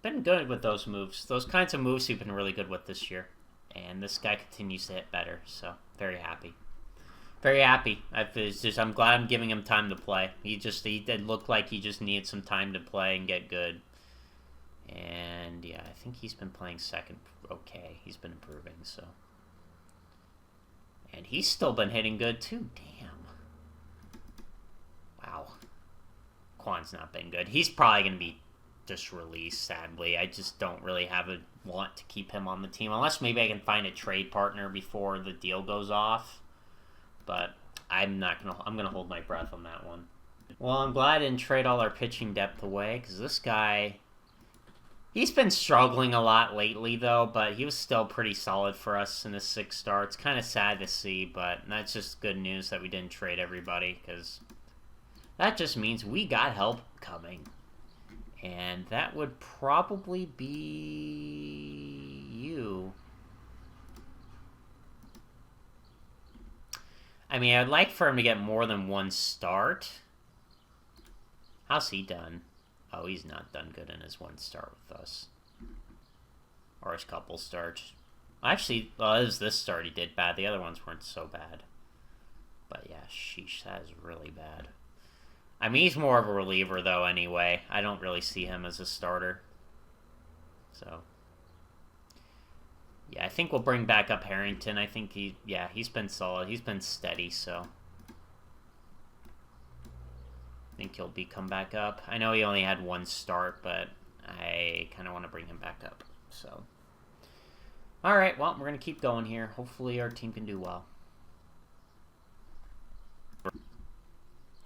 Speaker 1: Been good with those moves. Those kinds of moves he's been really good with this year. And this guy continues to hit better, so very happy. Very happy. I'm glad I'm giving him time to play. He did look like he just needed some time to play and get good. And yeah, I think he's been playing second okay. He's been improving, so. And he's still been hitting good, too. Damn. Wow. Quan's not been good. He's probably going to be just released, sadly. I just don't really have a want to keep him on the team. Unless maybe I can find a trade partner before the deal goes off. But I'm going to hold my breath on that one. Well, I'm glad I didn't trade all our pitching depth away, because this guy... He's been struggling a lot lately, though, but he was still pretty solid for us in his 6-star. It's kind of sad to see, but that's just good news that we didn't trade everybody, because that just means we got help coming. And that would probably be you. I mean, I'd like for him to get more than 1 start. How's he done? Oh, he's not done good in his 1 start with us. Or his couple starts. Actually, well, it was this start he did bad. The other ones weren't so bad. But yeah, sheesh, that is really bad. I mean, he's more of a reliever, though, anyway. I don't really see him as a starter. So, yeah, I think we'll bring back up Harrington. I think he's been solid. He's been steady, so... I think he'll come back up. I know he only had 1 start, but I kind of want to bring him back up. So, all right. Well, we're gonna keep going here. Hopefully, our team can do well.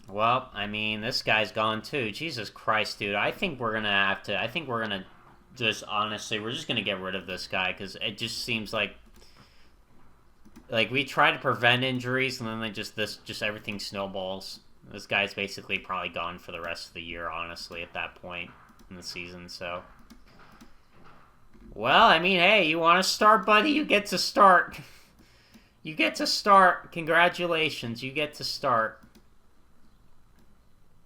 Speaker 1: Well, I mean, this guy's gone too. Jesus Christ, dude. I think we're gonna have to. I think we're gonna just honestly, we're just gonna get rid of this guy because it just seems like we try to prevent injuries and then just everything snowballs. This guy's basically probably gone for the rest of the year, honestly, at that point in the season, so... Well, I mean, hey, you want to start, buddy? You get to start. You get to start. Congratulations, you get to start.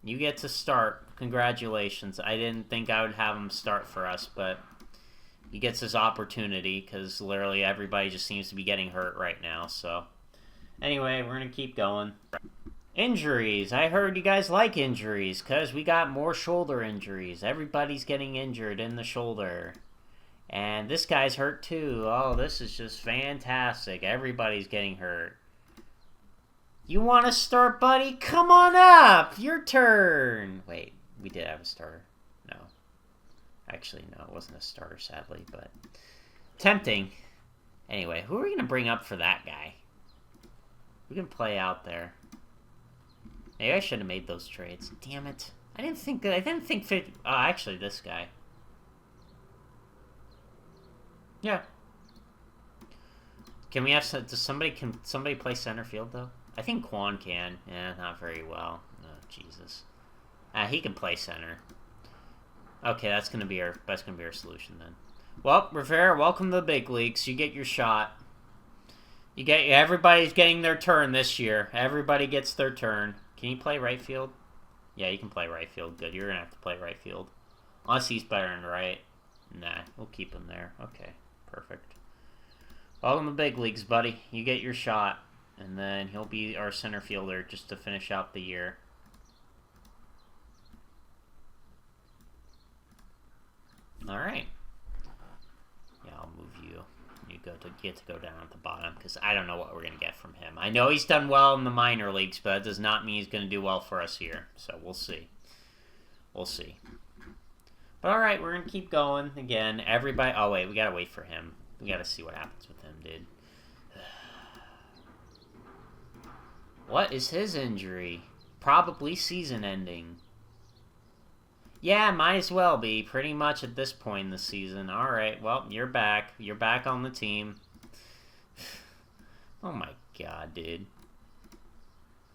Speaker 1: You get to start. Congratulations. I didn't think I would have him start for us, but he gets his opportunity, because literally everybody just seems to be getting hurt right now, so... Anyway, we're going to keep going. Injuries. I heard you guys like injuries because we got more shoulder injuries. Everybody's getting injured in the shoulder. And this guy's hurt too. Oh, this is just fantastic. Everybody's getting hurt. You want to start, buddy? Come on up. Your turn. Wait, we did have a starter. No. Actually, no, it wasn't a starter, sadly, but tempting. Anyway, who are we going to bring up for that guy? We can play out there. Maybe I should have made those trades. Damn it. I didn't think... Oh, actually, this guy. Yeah. Can we have... Can somebody play center field, though? I think Quan can. Yeah, not very well. Oh, Jesus. He can play center. Okay, that's gonna be our solution, then. Well, Rivera, welcome to the big leagues. You get your shot. Everybody's getting their turn this year. Everybody gets their turn. Can you play right field? Yeah, you can play right field. Good. You're going to have to play right field. Unless he's better than right. Nah, we'll keep him there. Okay, perfect. Welcome to the big leagues, buddy. You get your shot. And then he'll be our center fielder just to finish out the year. Alright. Yeah, I'll move you. You get to go down at the bottom because I don't know what we're going to get from him. I know he's done well in the minor leagues, but that does not mean he's going to do well for us here. So we'll see. We'll see. But alright, we're going to keep going. Again, everybody... Oh, wait, we got to wait for him. We got to see what happens with him, dude. What is his injury? Probably season ending. Yeah, might as well be, pretty much at this point in the season. Alright, well, you're back. You're back on the team. Oh my god, dude.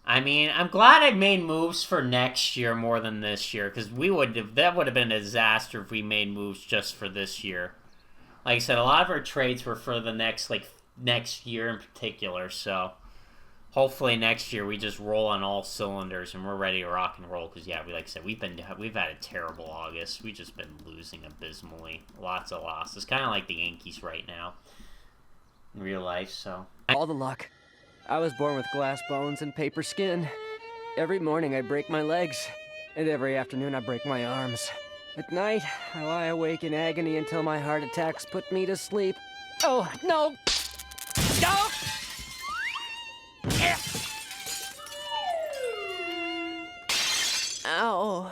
Speaker 1: I mean, I'm glad I made moves for next year more than this year, because that would have been a disaster if we made moves just for this year. Like I said, a lot of our trades were for the next year in particular, so... Hopefully next year we just roll on all cylinders and we're ready to rock and roll. Because yeah, like I said, we've had a terrible August. We've just been losing abysmally, lots of losses. Kind of like the Yankees right now in real life. So
Speaker 2: all the luck. I was born with glass bones and paper skin. Every morning I break my legs, and every afternoon I break my arms. At night I lie awake in agony until my heart attacks put me to sleep. Oh no! No! No.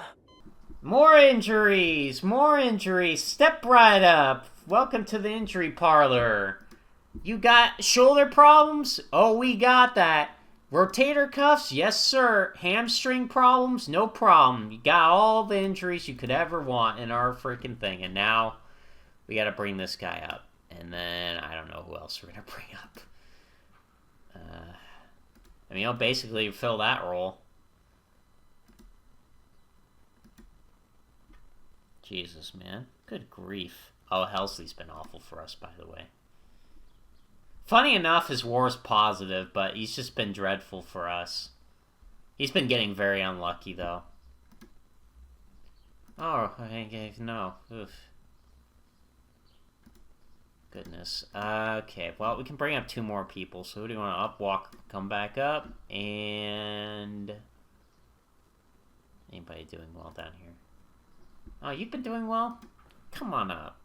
Speaker 1: More injuries! More injuries! Step right up! Welcome to the injury parlor. You got shoulder problems? Oh, we got that. Rotator cuffs? Yes, sir. Hamstring problems? No problem. You got all the injuries you could ever want in our freaking thing. And now we got to bring this guy up. And then I don't know who else we're going to bring up. I mean, I'll basically fill that role. Jesus, man. Good grief. Oh, Helsley's been awful for us, by the way. Funny enough, his war's positive, but he's just been dreadful for us. He's been getting very unlucky, though. Oh, no. Oof. Goodness. Okay, well, we can bring up 2 more people. So who do you want to up, walk, come back up? And... anybody doing well down here? Oh, you've been doing well? Come on up.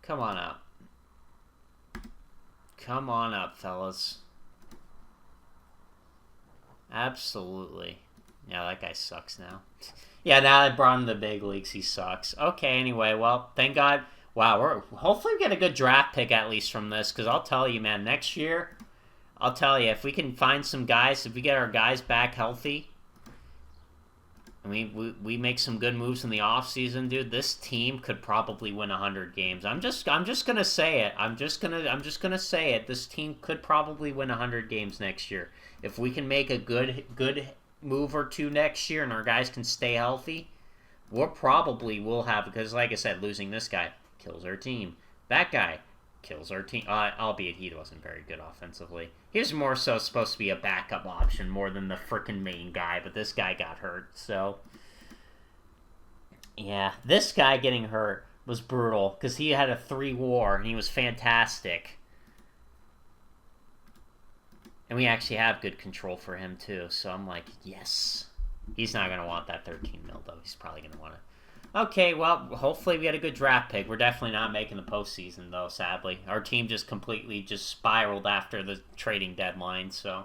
Speaker 1: Come on up. Come on up, fellas. Absolutely. Yeah, that guy sucks now. Yeah, now I brought him to the big leagues, he sucks. Okay, anyway, well, thank God. Wow, hopefully we get a good draft pick at least from this, because I'll tell you, man, next year, I'll tell you, if we can find some guys, if we get our guys back healthy, and we make some good moves in the offseason, dude, this team could probably win 100 games. I'm just gonna say it. I'm just gonna say it. This team could probably win 100 games next year. If we can make a good move or 2 next year and our guys can stay healthy, we'll have, because like I said, losing this guy kills our team. That guy kills our team. Albeit he wasn't very good offensively. He was more so supposed to be a backup option more than the freaking main guy, but this guy got hurt, so... yeah, this guy getting hurt was brutal, because he had a 3 WAR, and he was fantastic. And we actually have good control for him, too, so I'm like, yes. He's not going to want that 13 mil, though. He's probably going to want it. Okay, well, hopefully we get a good draft pick. We're definitely not making the postseason, though, sadly. Our team just completely spiraled after the trading deadline, so...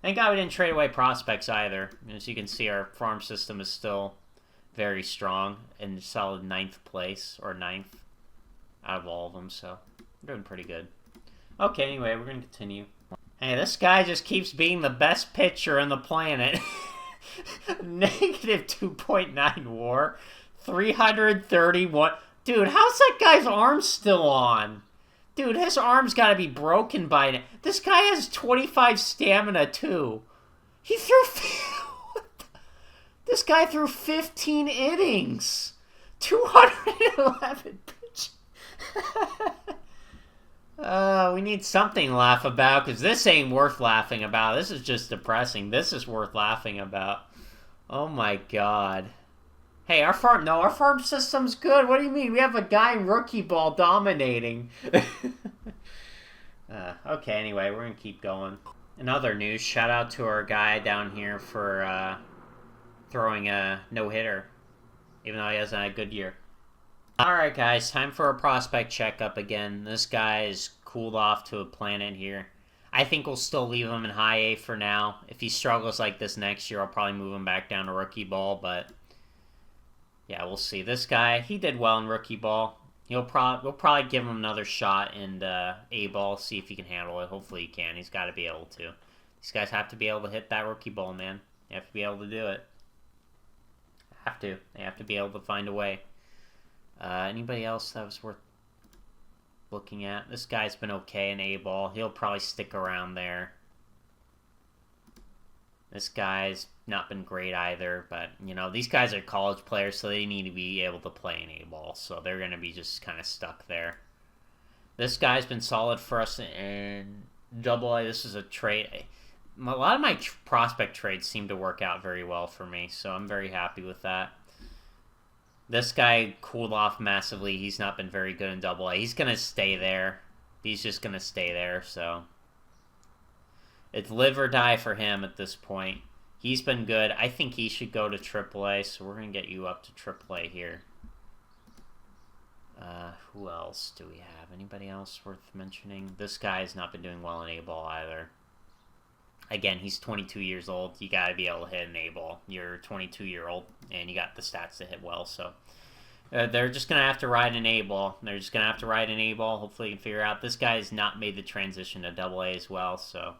Speaker 1: thank God we didn't trade away prospects either. As you can see, our farm system is still very strong in solid 9th place, or 9th out of all of them, so we're doing pretty good. Okay, anyway, we're going to continue. Hey, this guy just keeps being the best pitcher on the planet. Negative 2.9 WAR. 331. Dude, how's that guy's arm still on? Dude, his arm's gotta be broken by now. This guy has 25 stamina, too. He threw... this guy threw 15 innings. 211 pitches. We need something to laugh about, because this ain't worth laughing about. This is just depressing. This is worth laughing about. Oh my god. Hey, our farm system's good. What do you mean? We have a guy in rookie ball dominating. Okay, anyway, we're going to keep going. In other news, shout out to our guy down here for throwing a no-hitter, even though he hasn't had a good year. Alright, guys, time for a prospect checkup again. This guy is cooled off to a planet here. I think we'll still leave him in high A for now. If he struggles like this next year, I'll probably move him back down to rookie ball, but... yeah, we'll see. This guy, he did well in rookie ball. We'll probably give him another shot in A-ball, see if he can handle it. Hopefully he can. He's got to be able to. These guys have to be able to hit that rookie ball, man. They have to be able to do it. They have to be able to find a way. Anybody else that was worth looking at? This guy's been okay in A-ball. He'll probably stick around there. This guy's not been great either, but, you know, these guys are college players, so they need to be able to play in A-ball, so they're going to be just kind of stuck there. This guy's been solid for us in Double-A. This is a trade. A lot of my prospect trades seem to work out very well for me, so I'm very happy with that. This guy cooled off massively. He's not been very good in Double-A. He's going to stay there. He's just going to stay there, so... it's live or die for him at this point. He's been good. I think he should go to AAA, so we're going to get you up to AAA here. Who else do we have? Anybody else worth mentioning? This guy has not been doing well in A-ball either. Again, he's 22 years old. You got to be able to hit an A-ball. You're a 22-year-old, and you got the stats to hit well. So they're just going to have to ride an A-ball. They're just going to have to ride an A-ball. Hopefully you can figure out. This guy has not made the transition to AA as well, so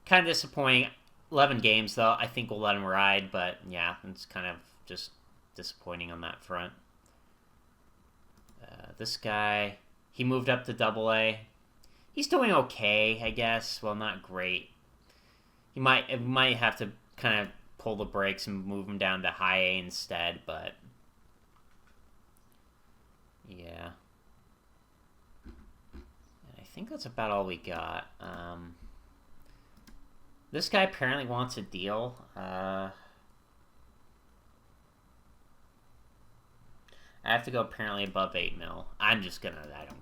Speaker 1: kind of disappointing. 11 games, though. I think we'll let him ride, but yeah, it's kind of just disappointing on that front. This guy, he moved up to AA. He's doing okay, I guess. Well, not great. He might have to kind of pull the brakes and move him down to high A instead, but yeah. And I think that's about all we got. This guy apparently wants a deal. I have to go apparently above 8 mil. I don't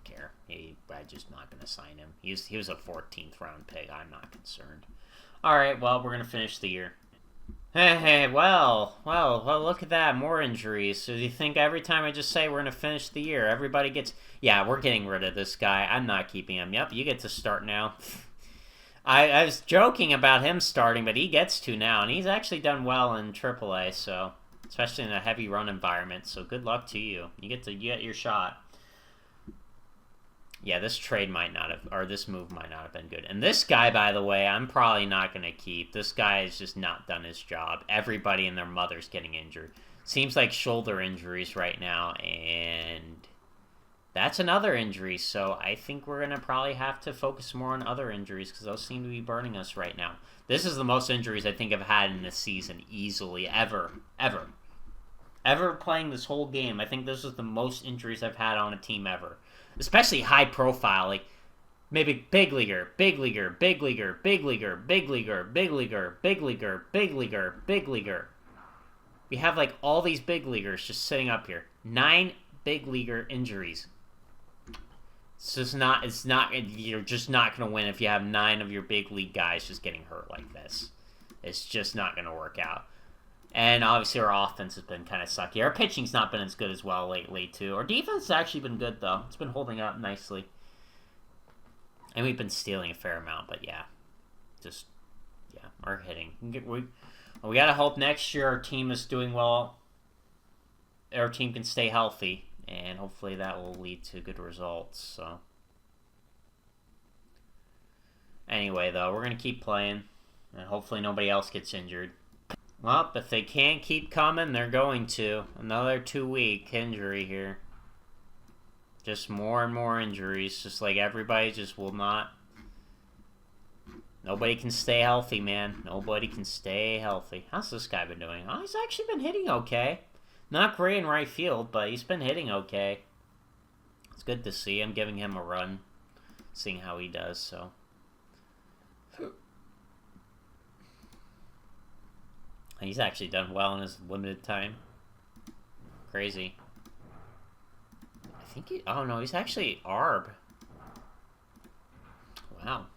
Speaker 1: care. I'm just not gonna sign him. He was a 14th round pick. I'm not concerned. All right, well, we're gonna finish the year. Hey, well, look at that, more injuries. So you think every time I just say we're gonna finish the year, everybody gets? Yeah, we're getting rid of this guy. I'm not keeping him. Yep, you get to start now. I was joking about him starting, but he gets to now, and he's actually done well in AAA. So, especially in a heavy run environment. So good luck to you. You get your shot. Yeah, this trade might not have, or this move might not have been good. And this guy, by the way, I'm probably not going to keep. This guy has just not done his job. Everybody and their mother's getting injured. Seems like shoulder injuries right now, and that's another injury. So I think we're going to probably have to focus more on other injuries because those seem to be burning us right now. This is the most injuries I think I've had in this season, easily, ever playing this whole game. I think this is the most injuries I've had on a team ever. Especially high profile, like maybe big leaguer, big leaguer, big leaguer, big leaguer, big leaguer, big leaguer, big leaguer, big leaguer, big leaguer. We have like all these big leaguers just sitting up here. 9 big leaguer injuries. You're just not going to win if you have 9 of your big league guys just getting hurt like this. It's just not going to work out. And obviously our offense has been kind of sucky. Our pitching's not been as good as well lately, too. Our defense has actually been good, though. It's been holding up nicely. And we've been stealing a fair amount, but yeah. Our hitting. We got to hope next year our team is doing well. Our team can stay healthy. And hopefully that will lead to good results, so. Anyway, though, we're going to keep playing. And hopefully nobody else gets injured. Well, if they can't keep coming, they're going to. Another 2-week injury here. Just more and more injuries. Just like everybody just will not. Nobody can stay healthy, man. Nobody can stay healthy. How's this guy been doing? Oh, he's actually been hitting okay. Not great in right field, but he's been hitting okay. It's good to see. I'm giving him a run. Seeing how he does, so. He's actually done well in his limited time. Crazy. I think he... Oh, no, he's actually ARB. Wow.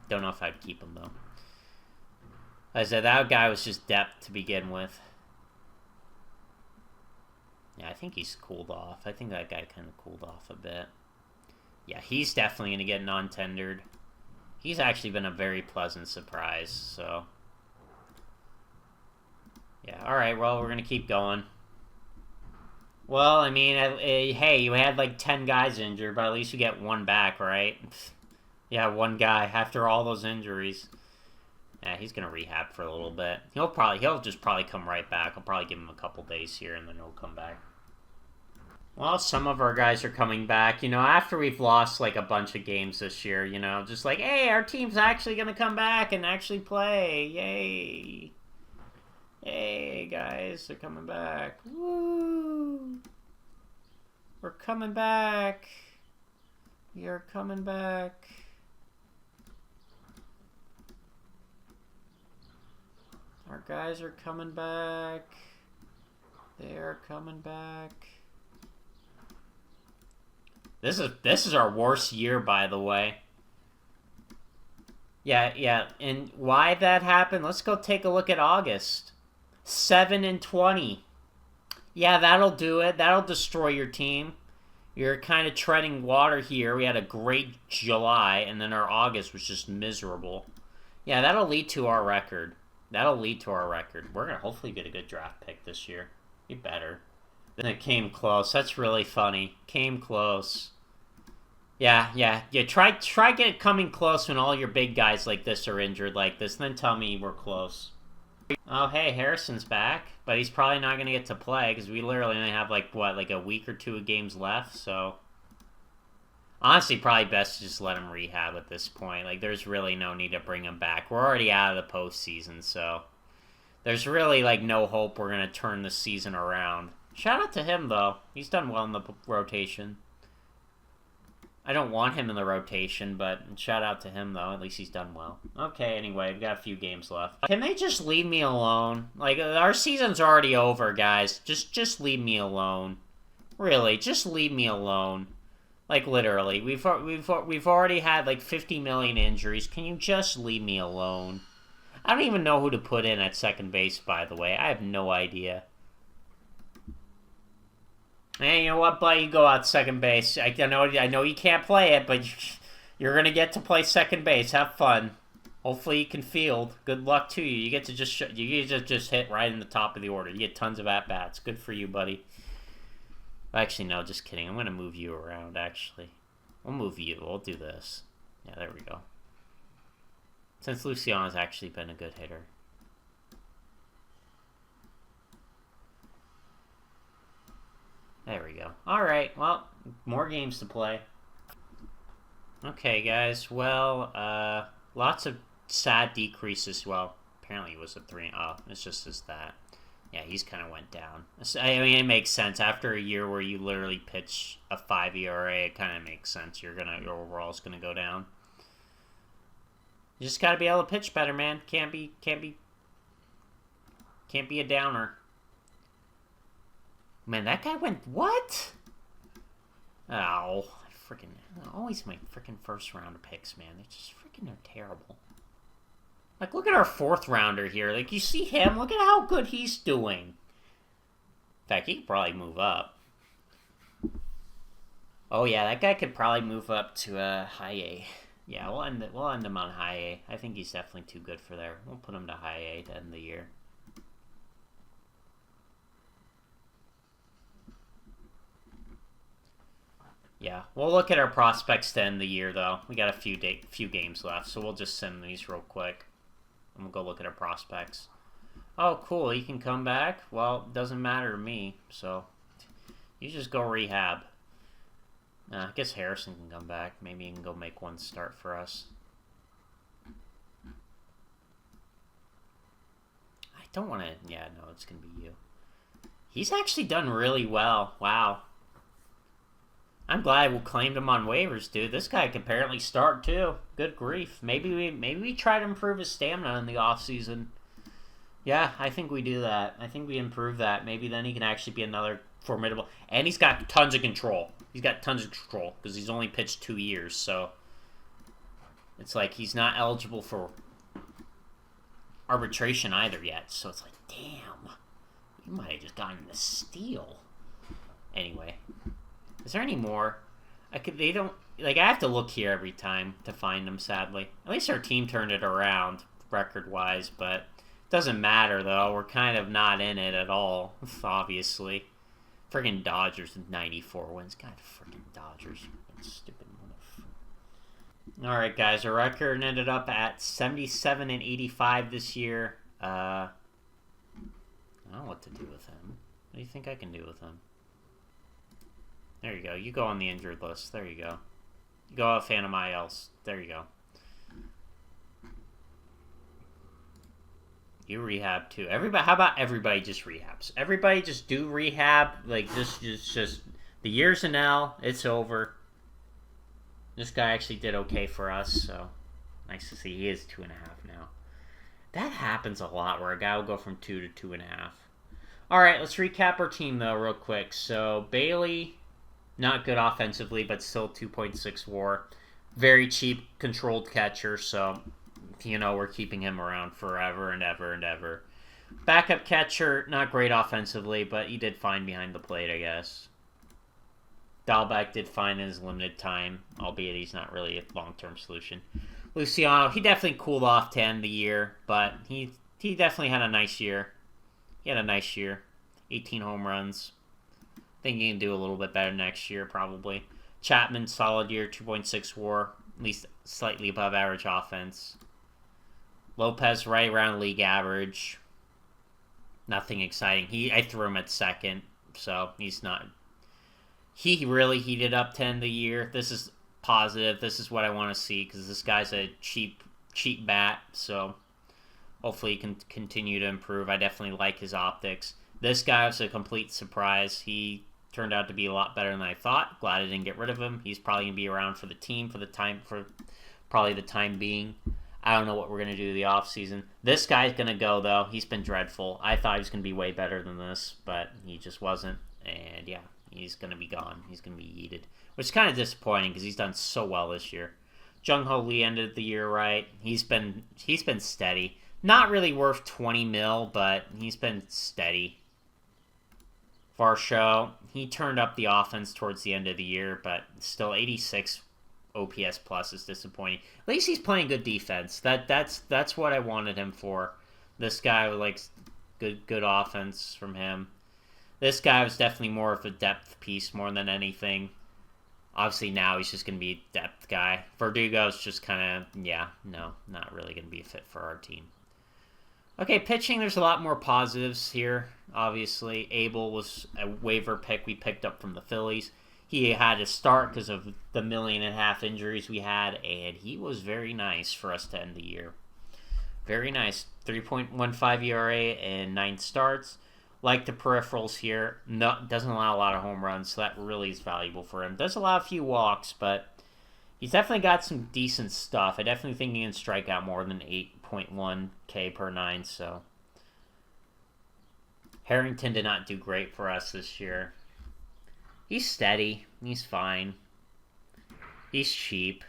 Speaker 1: Don't know if I'd keep him, though. As I said, that guy was just depth to begin with. Yeah, I think he's cooled off. I think that guy kind of cooled off a bit. Yeah, he's definitely going to get non-tendered. He's actually been a very pleasant surprise, so... Yeah, alright, well, we're going to keep going. Well, I mean, hey, you had like 10 guys injured, but at least you get one back, right? Yeah, one guy after all those injuries. Yeah, he's going to rehab for a little bit. He'll just probably come right back. I'll probably give him a couple days here, and then he'll come back. Well, some of our guys are coming back, after we've lost like a bunch of games this year, just like, hey, our team's actually going to come back and actually play. Yay. Hey, guys, they're coming back. Woo! We're coming back. We are coming back. Our guys are coming back. They are coming back. This is our worst year, by the way. Yeah, and why that happened? Let's go take a look at August. 7-20. Yeah, that'll do it. That'll destroy your team. You're kind of treading water here. We had a great July, and then our August was just miserable. Yeah, that'll lead to our record. That'll lead to our record. We're gonna hopefully get a good draft pick this year. Be better. Then it came close. That's really funny. Came close. Yeah. Try get coming close when all your big guys like this are injured like this, and then tell me we're close. Oh, hey, Harrison's back, but he's probably not gonna get to play because we literally only have like a week or two of games left. So honestly, probably best to just let him rehab at this point. Like, there's really no need to bring him back. We're already out of the postseason, so there's really like no hope we're gonna turn the season around. Shout out to him though. He's done well in the rotation. I don't want him in the rotation, but shout out to him, though. At least he's done well. Okay, anyway, we've got a few games left. Can they just leave me alone? Like, our season's already over, guys. Just leave me alone. Really, just leave me alone. Like, literally. We've already had, like, 50 million injuries. Can you just leave me alone? I don't even know who to put in at second base, by the way. I have no idea. Hey, you know what, Blay? You go out second base. I know you can't play it, but you're gonna get to play second base. Have fun. Hopefully you can field. Good luck to you. You get to just hit right in the top of the order. You get tons of at bats. Good for you, buddy. Actually, no, just kidding. I'm gonna move you around. Actually, we'll move you. We'll do this. Yeah, there we go. Since Luciano's actually been a good hitter. There we go. Alright, well, more games to play. Okay, guys, well, lots of sad decreases. Well, apparently it was a 3. Oh, it's just as that. Yeah, he's kind of went down. I mean, it makes sense. After a year where you literally pitch a 5 ERA, it kind of makes sense. Your overall's gonna go down. You just gotta be able to pitch better, man. Can't be a downer. Man, that guy went... What? Oh, freaking... Always my freaking first round picks, man. They're just freaking... They're terrible. Like, look at our 4th rounder here. Like, you see him? Look at how good he's doing. In fact, he could probably move up. Oh, yeah, that guy could probably move up to high A. Yeah, we'll end him on high A. I think he's definitely too good for there. We'll put him to high A to end the year. Yeah, we'll look at our prospects to end the year, though. We got a few games left, so we'll just send these real quick. And we'll go look at our prospects. Oh, cool, he can come back? Well, it doesn't matter to me, so... You just go rehab. I guess Harrison can come back. Maybe he can go make one start for us. I don't want to... Yeah, no, it's going to be you. He's actually done really well. Wow. I'm glad we claimed him on waivers, dude. This guy can apparently start, too. Good grief. Maybe we try to improve his stamina in the offseason. Yeah, I think we do that. I think we improve that. Maybe then he can actually be another formidable... And he's got tons of control. He's got tons of control because he's only pitched 2 years, so... It's like he's not eligible for arbitration either yet. So it's like, damn. We might have just gotten the steal. Anyway... Is there any more? I have to look here every time to find them, sadly. At least our team turned it around, record-wise, but it doesn't matter, though. We're kind of not in it at all, obviously. Friggin' Dodgers with 94 wins. God, friggin' Dodgers. Stupid motherfucker. Alright, guys, our record ended up at 77-85 this year. I don't know what to do with him. What do you think I can do with him? There you go. You go on the injured list. There you go. You go out Phantom ILs. There you go. You rehab too. Everybody. How about everybody just rehabs? Everybody just do rehab. Like just the year's an L. It's over. This guy actually did okay for us, so nice to see. He is 2.5 now. That happens a lot where a guy will go from 2 to 2.5. All right, let's recap our team though real quick. So Bailey. Not good offensively, but still 2.6 WAR. Very cheap, controlled catcher, so, you know, we're keeping him around forever and ever and ever. Backup catcher, not great offensively, but he did fine behind the plate, I guess. Dahlbeck did fine in his limited time, albeit he's not really a long-term solution. Luciano, he definitely cooled off to end the year, but he definitely had a nice year. He had a nice year. 18 home runs. Think he can do a little bit better next year, probably. Chapman, solid year, 2.6 WAR, at least slightly above average offense. Lopez, right around league average. Nothing exciting. I threw him at second, so he's not. He really heated up to end the year. This is positive. This is what I want to see because this guy's a cheap bat, so hopefully he can continue to improve. I definitely like his optics. This guy was a complete surprise. He turned out to be a lot better than I thought. Glad I didn't get rid of him. He's probably gonna be around for the team for probably the time being. I don't know what we're gonna do the off season. This guy's gonna go though. He's been dreadful. I thought he was gonna be way better than this, but he just wasn't. And yeah, he's gonna be gone. He's gonna be yeeted, which is kind of disappointing because he's done so well this year. Jung Ho Lee ended the year right. He's been steady. Not really worth 20 mil, but he's been steady. Varsho, he turned up the offense towards the end of the year, but still 86 OPS plus is disappointing. At least he's playing good defense. That's what I wanted him for. This guy likes good offense from him. This guy was definitely more of a depth piece more than anything. Obviously now he's just going to be a depth guy. Verdugo's just kind of, not really going to be a fit for our team. Okay, pitching, there's a lot more positives here, obviously. Abel was a waiver pick we picked up from the Phillies. He had to start because of the 1.5 million injuries we had, and he was very nice for us to end the year. Very nice. 3.15 ERA and 9 starts. Like the peripherals here, doesn't allow a lot of home runs, so that really is valuable for him. Does allow a few walks, but he's definitely got some decent stuff. I definitely think he can strike out more than 8.1 K per 9, so. Harrington did not do great for us this year. He's steady. He's fine. He's cheap.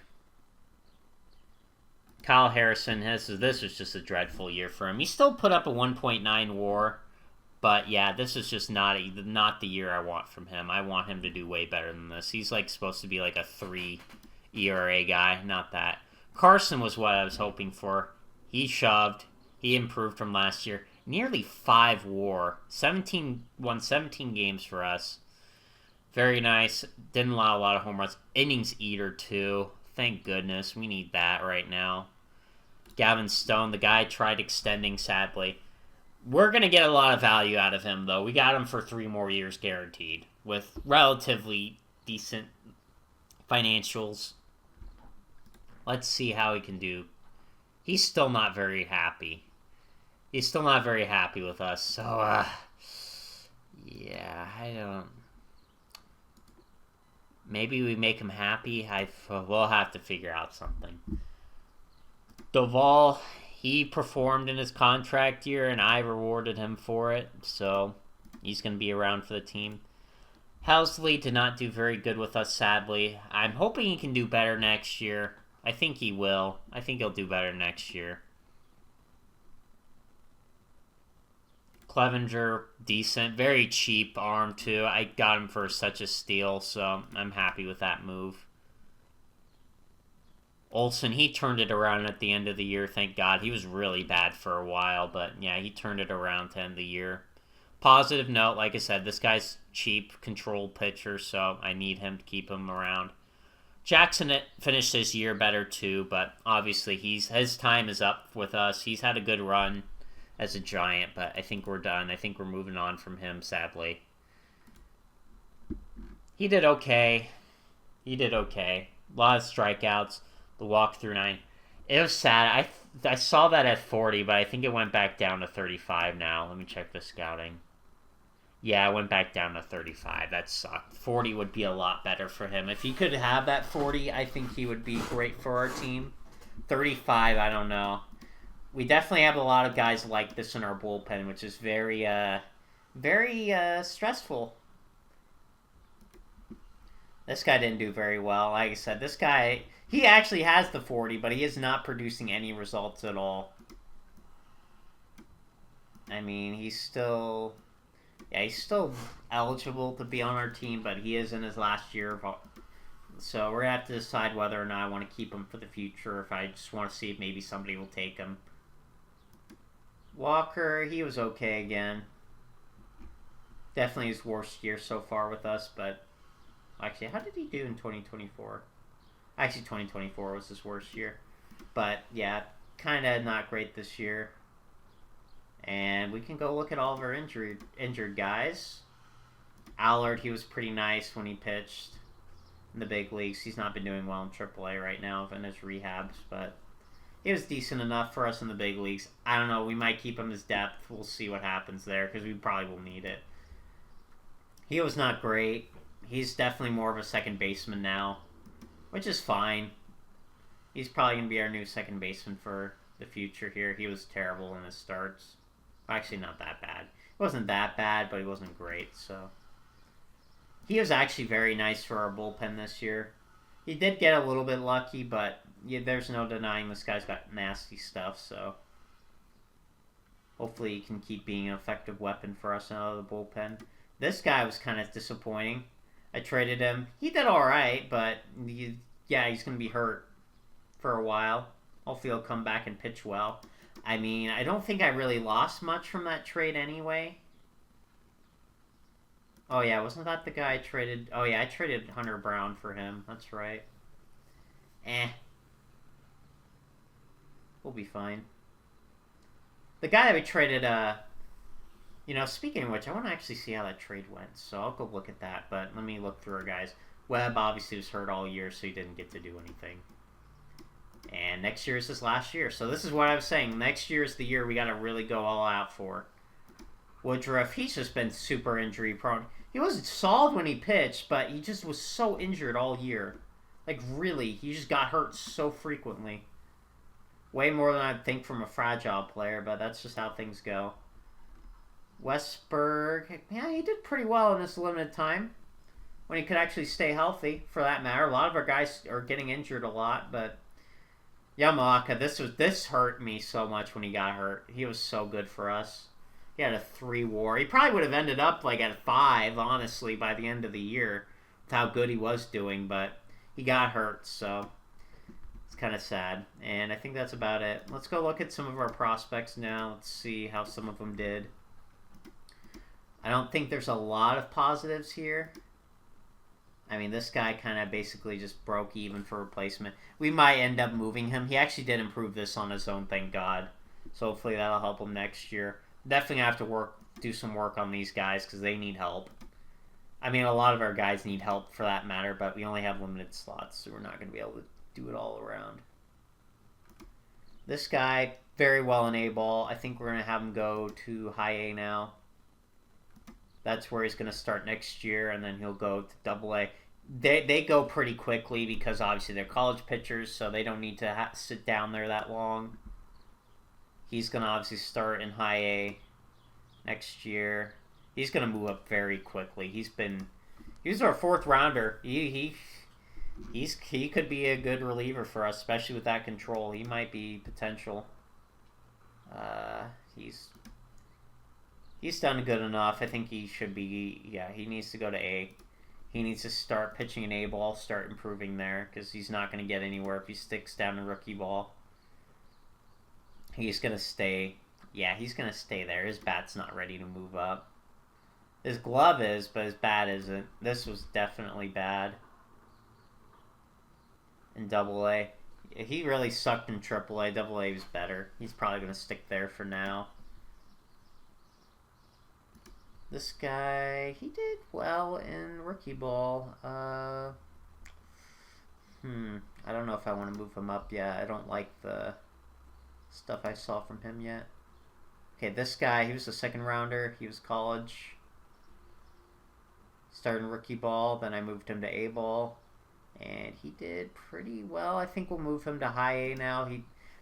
Speaker 1: Kyle Harrison, this was just a dreadful year for him. He still put up a 1.9 WAR, but yeah, this is just not the year I want from him. I want him to do way better than this. He's supposed to be like a 3 ERA guy, not that. Carson was what I was hoping for. He shoved. He improved from last year. Nearly 5 WAR. 17 games for us. Very nice. Didn't allow a lot of home runs. Innings eater, too. Thank goodness. We need that right now. Gavin Stone, the guy tried extending, sadly. We're going to get a lot of value out of him, though. We got him for 3 more years guaranteed. With relatively decent financials. Let's see how he can do. He's still not very happy. He's still not very happy with us. So, yeah, I don't... Maybe we make him happy. We'll have to figure out something. Doval, he performed in his contract year, and I rewarded him for it. So, he's going to be around for the team. Helsley did not do very good with us, sadly. I'm hoping he can do better next year. I think he will. I think he'll do better next year. Clevenger, decent. Very cheap arm, too. I got him for such a steal, so I'm happy with that move. Olsen, he turned it around at the end of the year, thank God. He was really bad for a while, but yeah, he turned it around to end the year. Positive note, like I said, this guy's cheap, controlled pitcher, so I need him to keep him around. Jackson finished his year better too, but obviously his time is up with us. He's had a good run as a Giant, but I think we're done. I think we're moving on from him, sadly. He did okay. A lot of strikeouts. The walk through 9. It was sad. I saw that at 40, but I think it went back down to 35 now. Let me check the scouting. Yeah, it went back down to 35. That sucked. 40 would be a lot better for him. If he could have that 40, I think he would be great for our team. 35, I don't know. We definitely have a lot of guys like this in our bullpen, which is very stressful. This guy didn't do very well. Like I said, this guy, he actually has the 40, but he is not producing any results at all. I mean, he's still eligible to be on our team, but he is in his last year of So we're going to have to decide whether or not I want to keep him for the future, or if I just want to see if maybe somebody will take him. Walker, he was okay again. Definitely his worst year so far with us, but actually, how did he do in 2024? Actually, 2024 was his worst year. But yeah, kind of not great this year. And we can go look at all of our injured guys. Allard, he was pretty nice when he pitched in the big leagues. He's not been doing well in AAA right now in his rehabs, but he was decent enough for us in the big leagues. I don't know. We might keep him as depth. We'll see what happens there because we probably will need it. He was not great. He's definitely more of a second baseman now, which is fine. He's probably going to be our new second baseman for the future here. He was terrible in his starts. Actually, not that bad. It wasn't that bad, but he wasn't great, so. He was actually very nice for our bullpen this year. He did get a little bit lucky, but yeah, there's no denying this guy's got nasty stuff, so. Hopefully he can keep being an effective weapon for us out of the bullpen. This guy was kind of disappointing. I traded him. He did alright, but yeah, he's going to be hurt for a while. Hopefully he'll come back and pitch well. I mean, I don't think I really lost much from that trade anyway. Oh yeah, wasn't that the guy I traded? Oh yeah, I traded Hunter Brown for him. That's right. We'll be fine. The guy that we traded, speaking of which, I want to actually see how that trade went, so I'll go look at that, but let me look through our guys. Webb obviously was hurt all year, so he didn't get to do anything. And next year is his last year, so this is what I was saying. Next year is the year we got to really go all out for. Woodruff, he's just been super injury prone. He wasn't solid when he pitched, but he just was so injured all year. Like, really, he just got hurt so frequently. Way more than I'd think from a fragile player, but that's just how things go. Westberg, yeah, he did pretty well in this limited time. When he could actually stay healthy, for that matter. A lot of our guys are getting injured a lot, but Yamaka, this hurt me so much when he got hurt. He was so good for us. He had a 3 WAR. He probably would have ended up like at 5, honestly, by the end of the year, with how good he was doing, but he got hurt, so it's kind of sad. And I think that's about it. Let's go look at some of our prospects now. Let's see how some of them did. I don't think there's a lot of positives here. I mean, this guy kind of basically just broke even for replacement. We might end up moving him. He actually did improve this on his own, thank God. So hopefully that'll help him next year. Definitely have to do some work on these guys because they need help. I mean, a lot of our guys need help for that matter, but we only have limited slots, so we're not going to be able to do it all around. This guy, very well in A-ball. I think we're going to have him go to high A now. That's where he's going to start next year, and then he'll go to Double A. They go pretty quickly because obviously they're college pitchers, so they don't need to sit down there that long. He's going to obviously start in high A next year. He's going to move up very quickly. He was our 4th rounder. He could be a good reliever for us, especially with that control. He might be potential. He's done good enough. I think he should be. Yeah, he needs to go to A. He needs to start pitching an A ball, start improving there, because he's not going to get anywhere if he sticks down in rookie ball. He's going to stay. Yeah, he's going to stay there. His bat's not ready to move up. His glove is, but his bat isn't. This was definitely bad in Double A. He really sucked in Triple A. Double A was better. He's probably going to stick there for now. This guy, he did well in rookie ball. I don't know if I want to move him up yet. I don't like the stuff I saw from him yet. Okay, this guy, he was a 2nd rounder. He was college. Started in rookie ball, then I moved him to A ball. And he did pretty well. I think we'll move him to high A now.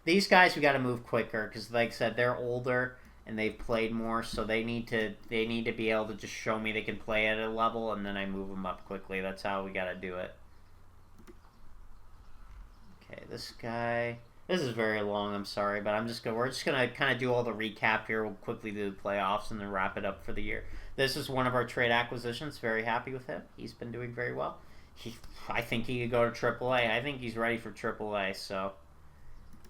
Speaker 1: These guys we got to move quicker because, like I said, they're older and they've played more, so they need to be able to just show me they can play at a level, and then I move them up quickly. That's how we got to do it. Okay, this guy. This is very long. I'm sorry, but we're just gonna kind of do all the recap here. We'll quickly do the playoffs and then wrap it up for the year. This is one of our trade acquisitions. Very happy with him. He's been doing very well. he, I think he could go to AAA. I think he's ready for AAA. So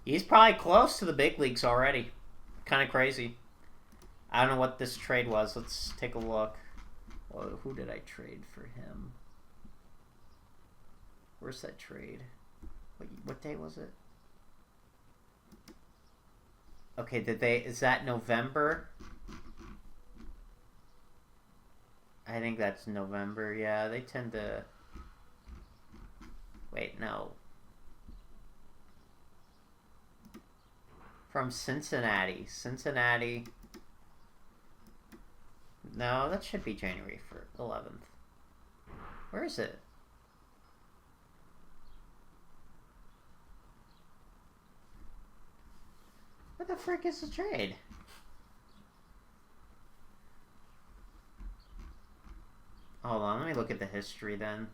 Speaker 1: he's probably close to the big leagues already. Kind of crazy. I don't know what this trade was. Let's take a look. Well, who did I trade for him? Where's that trade? What day was it? Okay, is that November? I think that's November, yeah. They tend to... Wait, no. From Cincinnati. Cincinnati. No, that should be January 11th. Where is it? What the frick is the trade? Hold on, let me look at the history then.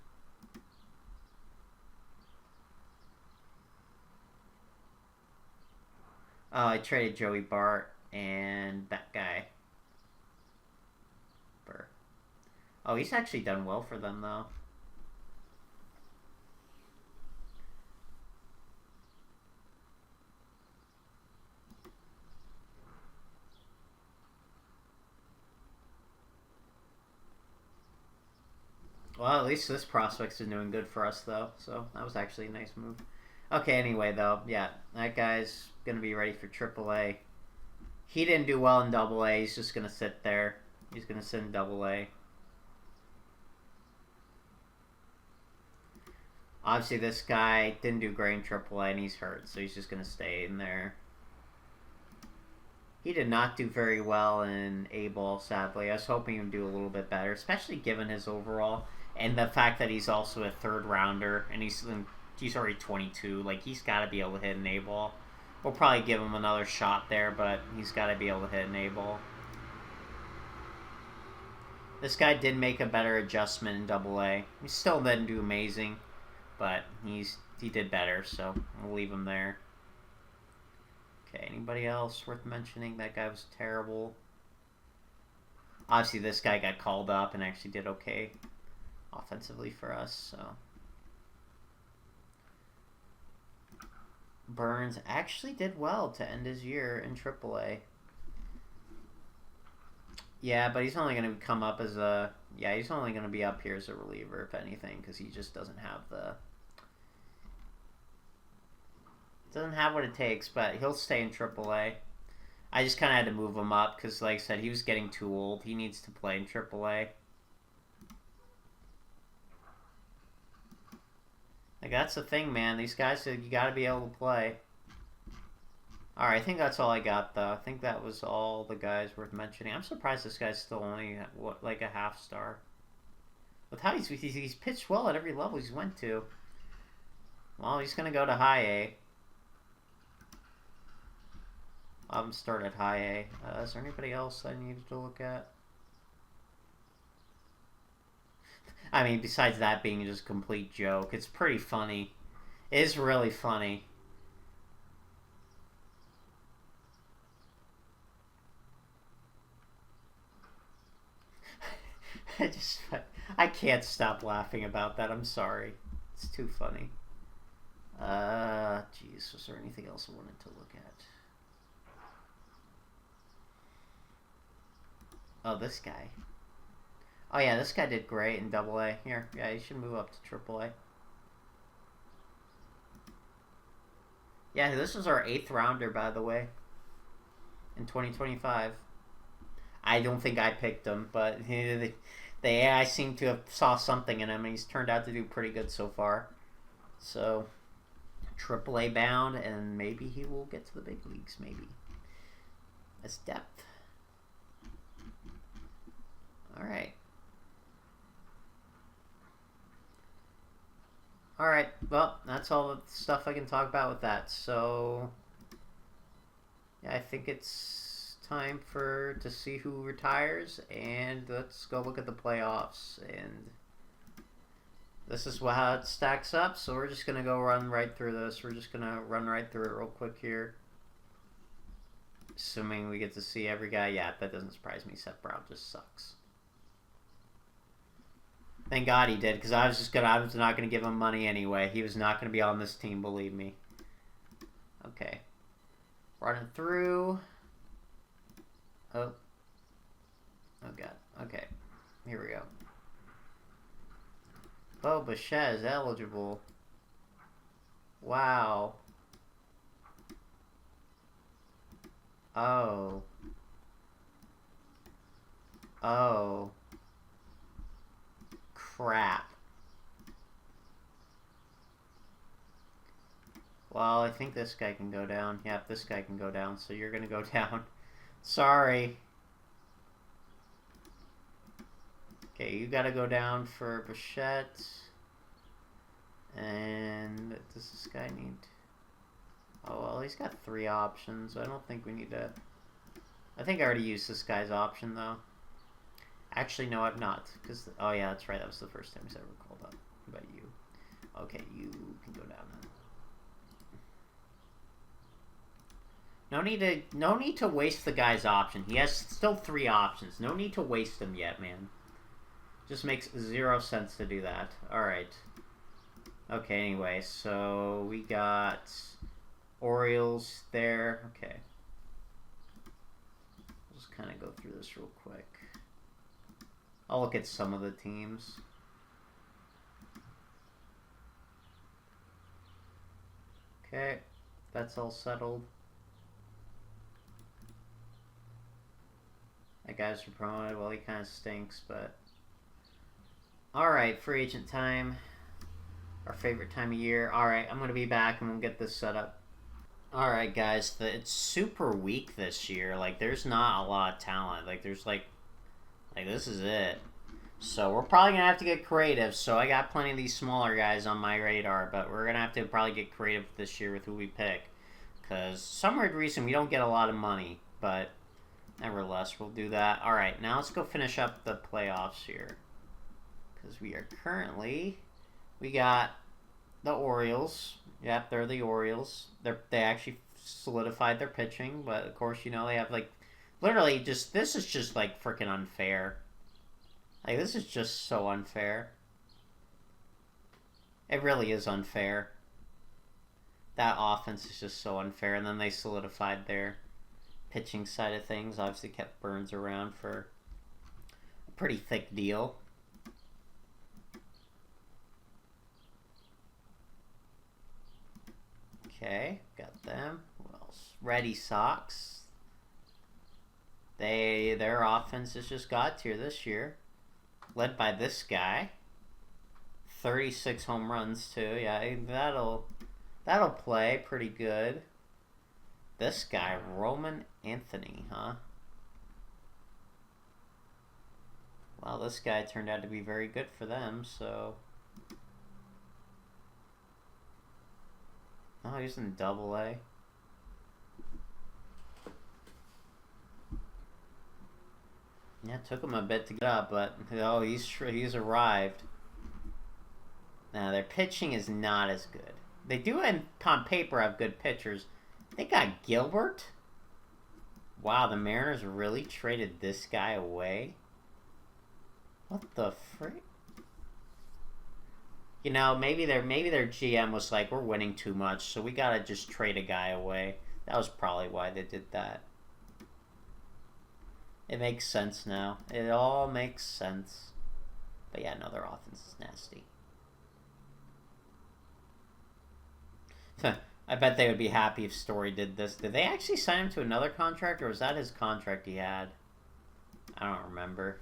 Speaker 1: Oh, I traded Joey Bart and that guy. Burr. Oh, he's actually done well for them, though. Well, at least this prospect's been doing good for us, though. So that was actually a nice move. Okay, anyway, though, yeah, that guy's going to be ready for AAA. He didn't do well in AA. He's just going to sit there. He's going to sit in AA. Obviously, this guy didn't do great in AAA, and he's hurt, so he's just going to stay in there. He did not do very well in A-ball, sadly. I was hoping he would do a little bit better, especially given his overall, and the fact that he's also a third rounder, and he's already 22. Like, he's got to be able to hit an A-ball. We'll probably give him another shot there, but he's got to be able to hit an A-ball. This guy did make a better adjustment in AA. He still didn't do amazing, but he did better, so we'll leave him there. Okay, anybody else worth mentioning? That guy was terrible. Obviously, this guy got called up and actually did okay offensively for us, so... Burns actually did well to end his year in AAA. Yeah, but he's only going to come up as a... Yeah, he's only going to be up here as a reliever, if anything, because he just doesn't have the... Doesn't have what it takes, but he'll stay in AAA. I just kind of had to move him up, because like I said, he was getting too old. He needs to play in AAA. Like, that's the thing, man. These guys, you gotta be able to play. Alright, I think that's all I got, though. I think that was all the guys worth mentioning. I'm surprised this guy's still only, what, like a half star. With how he's pitched well at every level he's went to. Well, he's gonna go to high A. I'll have him start at high A. Is there anybody else I needed to look at? I mean, besides that being just a complete joke, it's pretty funny. It is really funny. I can't stop laughing about that. I'm sorry. It's too funny. Jeez, was there anything else I wanted to look at? Oh, this guy. Oh yeah, this guy did great in AA. Here, yeah, he should move up to AAA. Yeah, this was our 8th rounder, by the way, in 2025. I don't think I picked him, but the AI seemed to have saw something in him, and he's turned out to do pretty good so far. So, AAA bound, and maybe he will get to the big leagues, maybe. That's depth. Alright. Alright, well, that's all the stuff I can talk about with that. So, yeah, I think it's time to see who retires, and let's go look at the playoffs. And this is how it stacks up, so we're just going to go run right through this. We're just going to run right through it real quick here. Assuming we get to see every guy. Yeah, that doesn't surprise me. Seth Brown just sucks. Thank God he did, because I was not gonna give him money anyway. He was not gonna be on this team, believe me. Okay. Running through. Oh. Oh god. Okay. Here we go. Bo Bichette is eligible. Wow. Oh. Oh. Crap. Well, I think this guy can go down. Yep, this guy can go down, so you're gonna go down. Sorry. Okay, you gotta go down for Bichette. And does this guy need... Oh, well, he's got 3 options. I don't think we need to... I think I already used this guy's option, though. Actually, no, I've not. Because, oh yeah, that's right. That was the first time he's ever called up. What about you? Okay, you can go down then. No need to waste the guy's option. He has still 3 options. No need to waste them yet, man. Just makes 0 sense to do that. Alright. Okay, anyway, so we got Orioles there. Okay. I'll just kind of go through this real quick. I'll look at some of the teams. Okay, that's all settled. That guy's promoted. Well, he kind of stinks, but... Alright, free agent time. Our favorite time of year. Alright, I'm going to be back and we'll get this set up. Alright, guys, it's super weak this year. Like, there's not a lot of talent. Like, there's, like, this is it. So, we're probably going to have to get creative. So, I got plenty of these smaller guys on my radar, but we're going to have to probably get creative this year with who we pick. Because, some weird reason, we don't get a lot of money, but... Nevertheless, we'll do that. Alright, now let's go finish up the playoffs here. Because we are currently... We got the Orioles. Yep, they're the Orioles. They actually solidified their pitching. But, of course, you know, they have, like... Literally, just... This is just, like, freaking unfair. Like, this is just so unfair. It really is unfair. That offense is just so unfair. And then they solidified their... pitching side of things. Obviously kept Burns around for a pretty thick deal. Okay, got them. Who else? Red Sox. Their offense is just god tier this year. Led by this guy. 36 home runs too. Yeah, that'll play pretty good. This guy, Roman Anthony, huh? Well, this guy turned out to be very good for them, so... Oh, he's in Double-A. Yeah, it took him a bit to get up, but... Oh, he's arrived. Now, their pitching is not as good. They do, on paper, have good pitchers. They got Gilbert? Wow, the Mariners really traded this guy away? What the frick? You know, maybe their GM was like, we're winning too much, so we gotta just trade a guy away. That was probably why they did that. It makes sense now. It all makes sense. But yeah, no, their offense is nasty. I bet they would be happy if Story did this. Did they actually sign him to another contract, or was that his contract he had? I don't remember.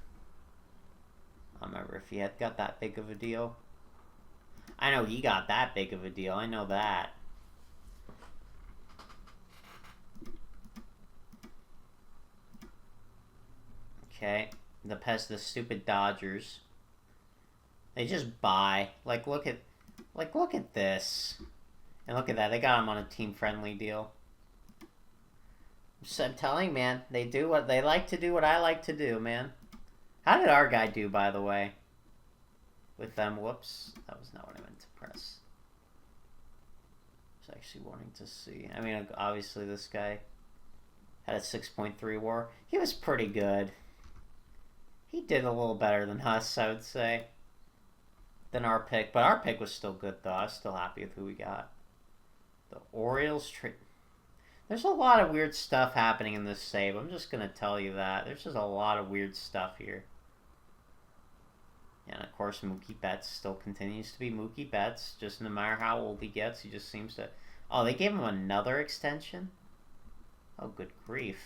Speaker 1: I don't remember if he had got that big of a deal. I know he got that big of a deal. I know that. Okay. The stupid Dodgers. They just buy. Like, look at this. And look at that, they got him on a team-friendly deal. So I'm telling you, man, they like to do what I like to do, man. How did our guy do, by the way? With them, whoops. That was not what I meant to press. I was actually wanting to see. I mean, obviously this guy had a 6.3 WAR. He was pretty good. He did a little better than us, I would say. than our pick, but our pick was still good though. I was still happy with who we got. The Orioles trade. There's a lot of weird stuff happening in this save. I'm just gonna tell you that. There's just a lot of weird stuff here. And of course, Mookie Betts still continues to be Mookie Betts. Just no matter how old he gets, he just seems to... Oh, they gave him another extension? Oh, good grief.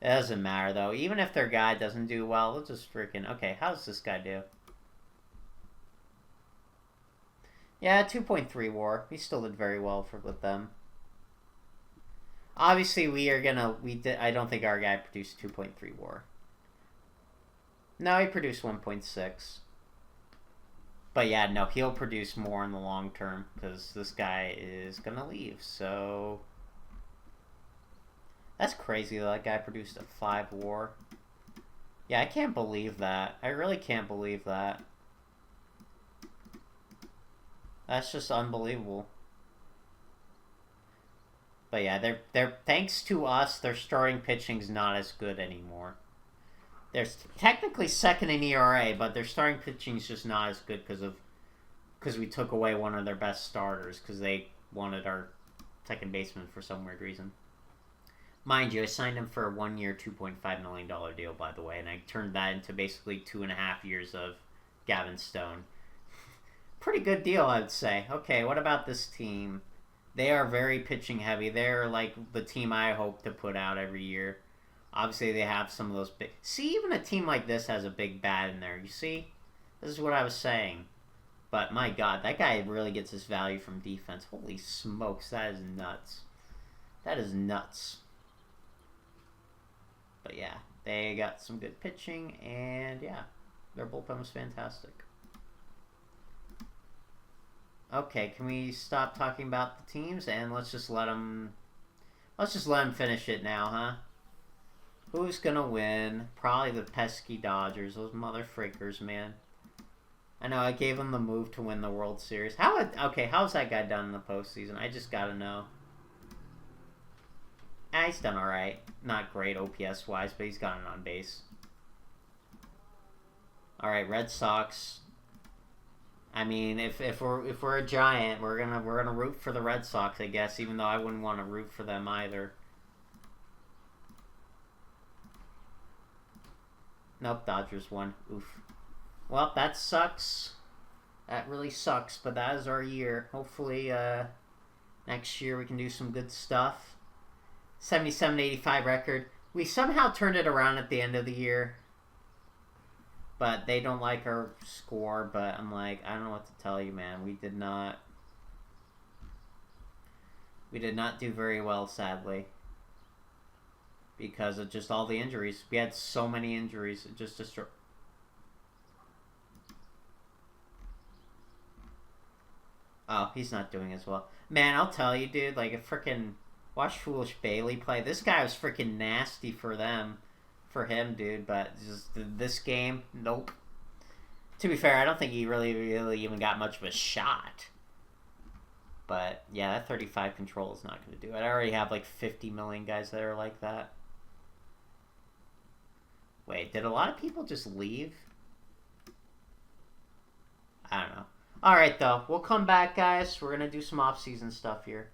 Speaker 1: It doesn't matter, though. Even if their guy doesn't do well, they'll just freaking... Okay, how does this guy do? Yeah, 2.3 WAR. He still did very well with them. Obviously, I don't think our guy produced 2.3 WAR. No, he produced 1.6. But yeah, no, he'll produce more in the long term because this guy is gonna leave. So that's crazy that guy produced a 5 WAR. Yeah, I can't believe that. I really can't believe that. That's just unbelievable. But yeah, they're thanks to us, their starting pitching's not as good anymore. They're technically second in ERA, but their starting pitching is just not as good because we took away one of their best starters because they wanted our second baseman for some weird reason. Mind you, I signed him for a 1-year, $2.5 million deal, by the way, and I turned that into basically 2.5 years of Gavin Stone. Pretty good deal, I would say. Okay, what about this team? They are very pitching heavy. They're like the team I hope to put out every year. Obviously, they have some of those big... See, even a team like this has a big bat in there. You see? This is what I was saying. But, my God, that guy really gets his value from defense. Holy smokes, that is nuts. That is nuts. But, yeah, they got some good pitching, and, yeah, their bullpen was fantastic. Okay, can we stop talking about the teams, and let's just let them finish it now, huh? Who's gonna win? Probably the pesky Dodgers. Those mother freakers, man. I know, I gave them the move to win the World Series. How's that guy done in the postseason? I just gotta know. He's done alright. Not great OPS-wise, but he's gotten on base. Alright, Red Sox. I mean, if we're a Giant, we're gonna root for the Red Sox, I guess, even though I wouldn't want to root for them either. Nope, Dodgers won. Oof. Well, that sucks. That really sucks, but that is our year. Hopefully, next year we can do some good stuff. 77-85 record. We somehow turned it around at the end of the year. But they don't like our score, but I'm like, I don't know what to tell you, man. We did not do very well, sadly. Because of just all the injuries. We had so many injuries. It just destroyed. Oh, he's not doing as well. Man, I'll tell you, dude, like, watch Foolish Bailey play. This guy was freaking nasty for him, dude, but just this game, nope. To be fair, I don't think he really even got much of a shot. But, yeah, that 35 control is not going to do it. I already have, like, 50 million guys that are like that. Wait, did a lot of people just leave? I don't know. Alright, though. We'll come back, guys. We're going to do some off-season stuff here.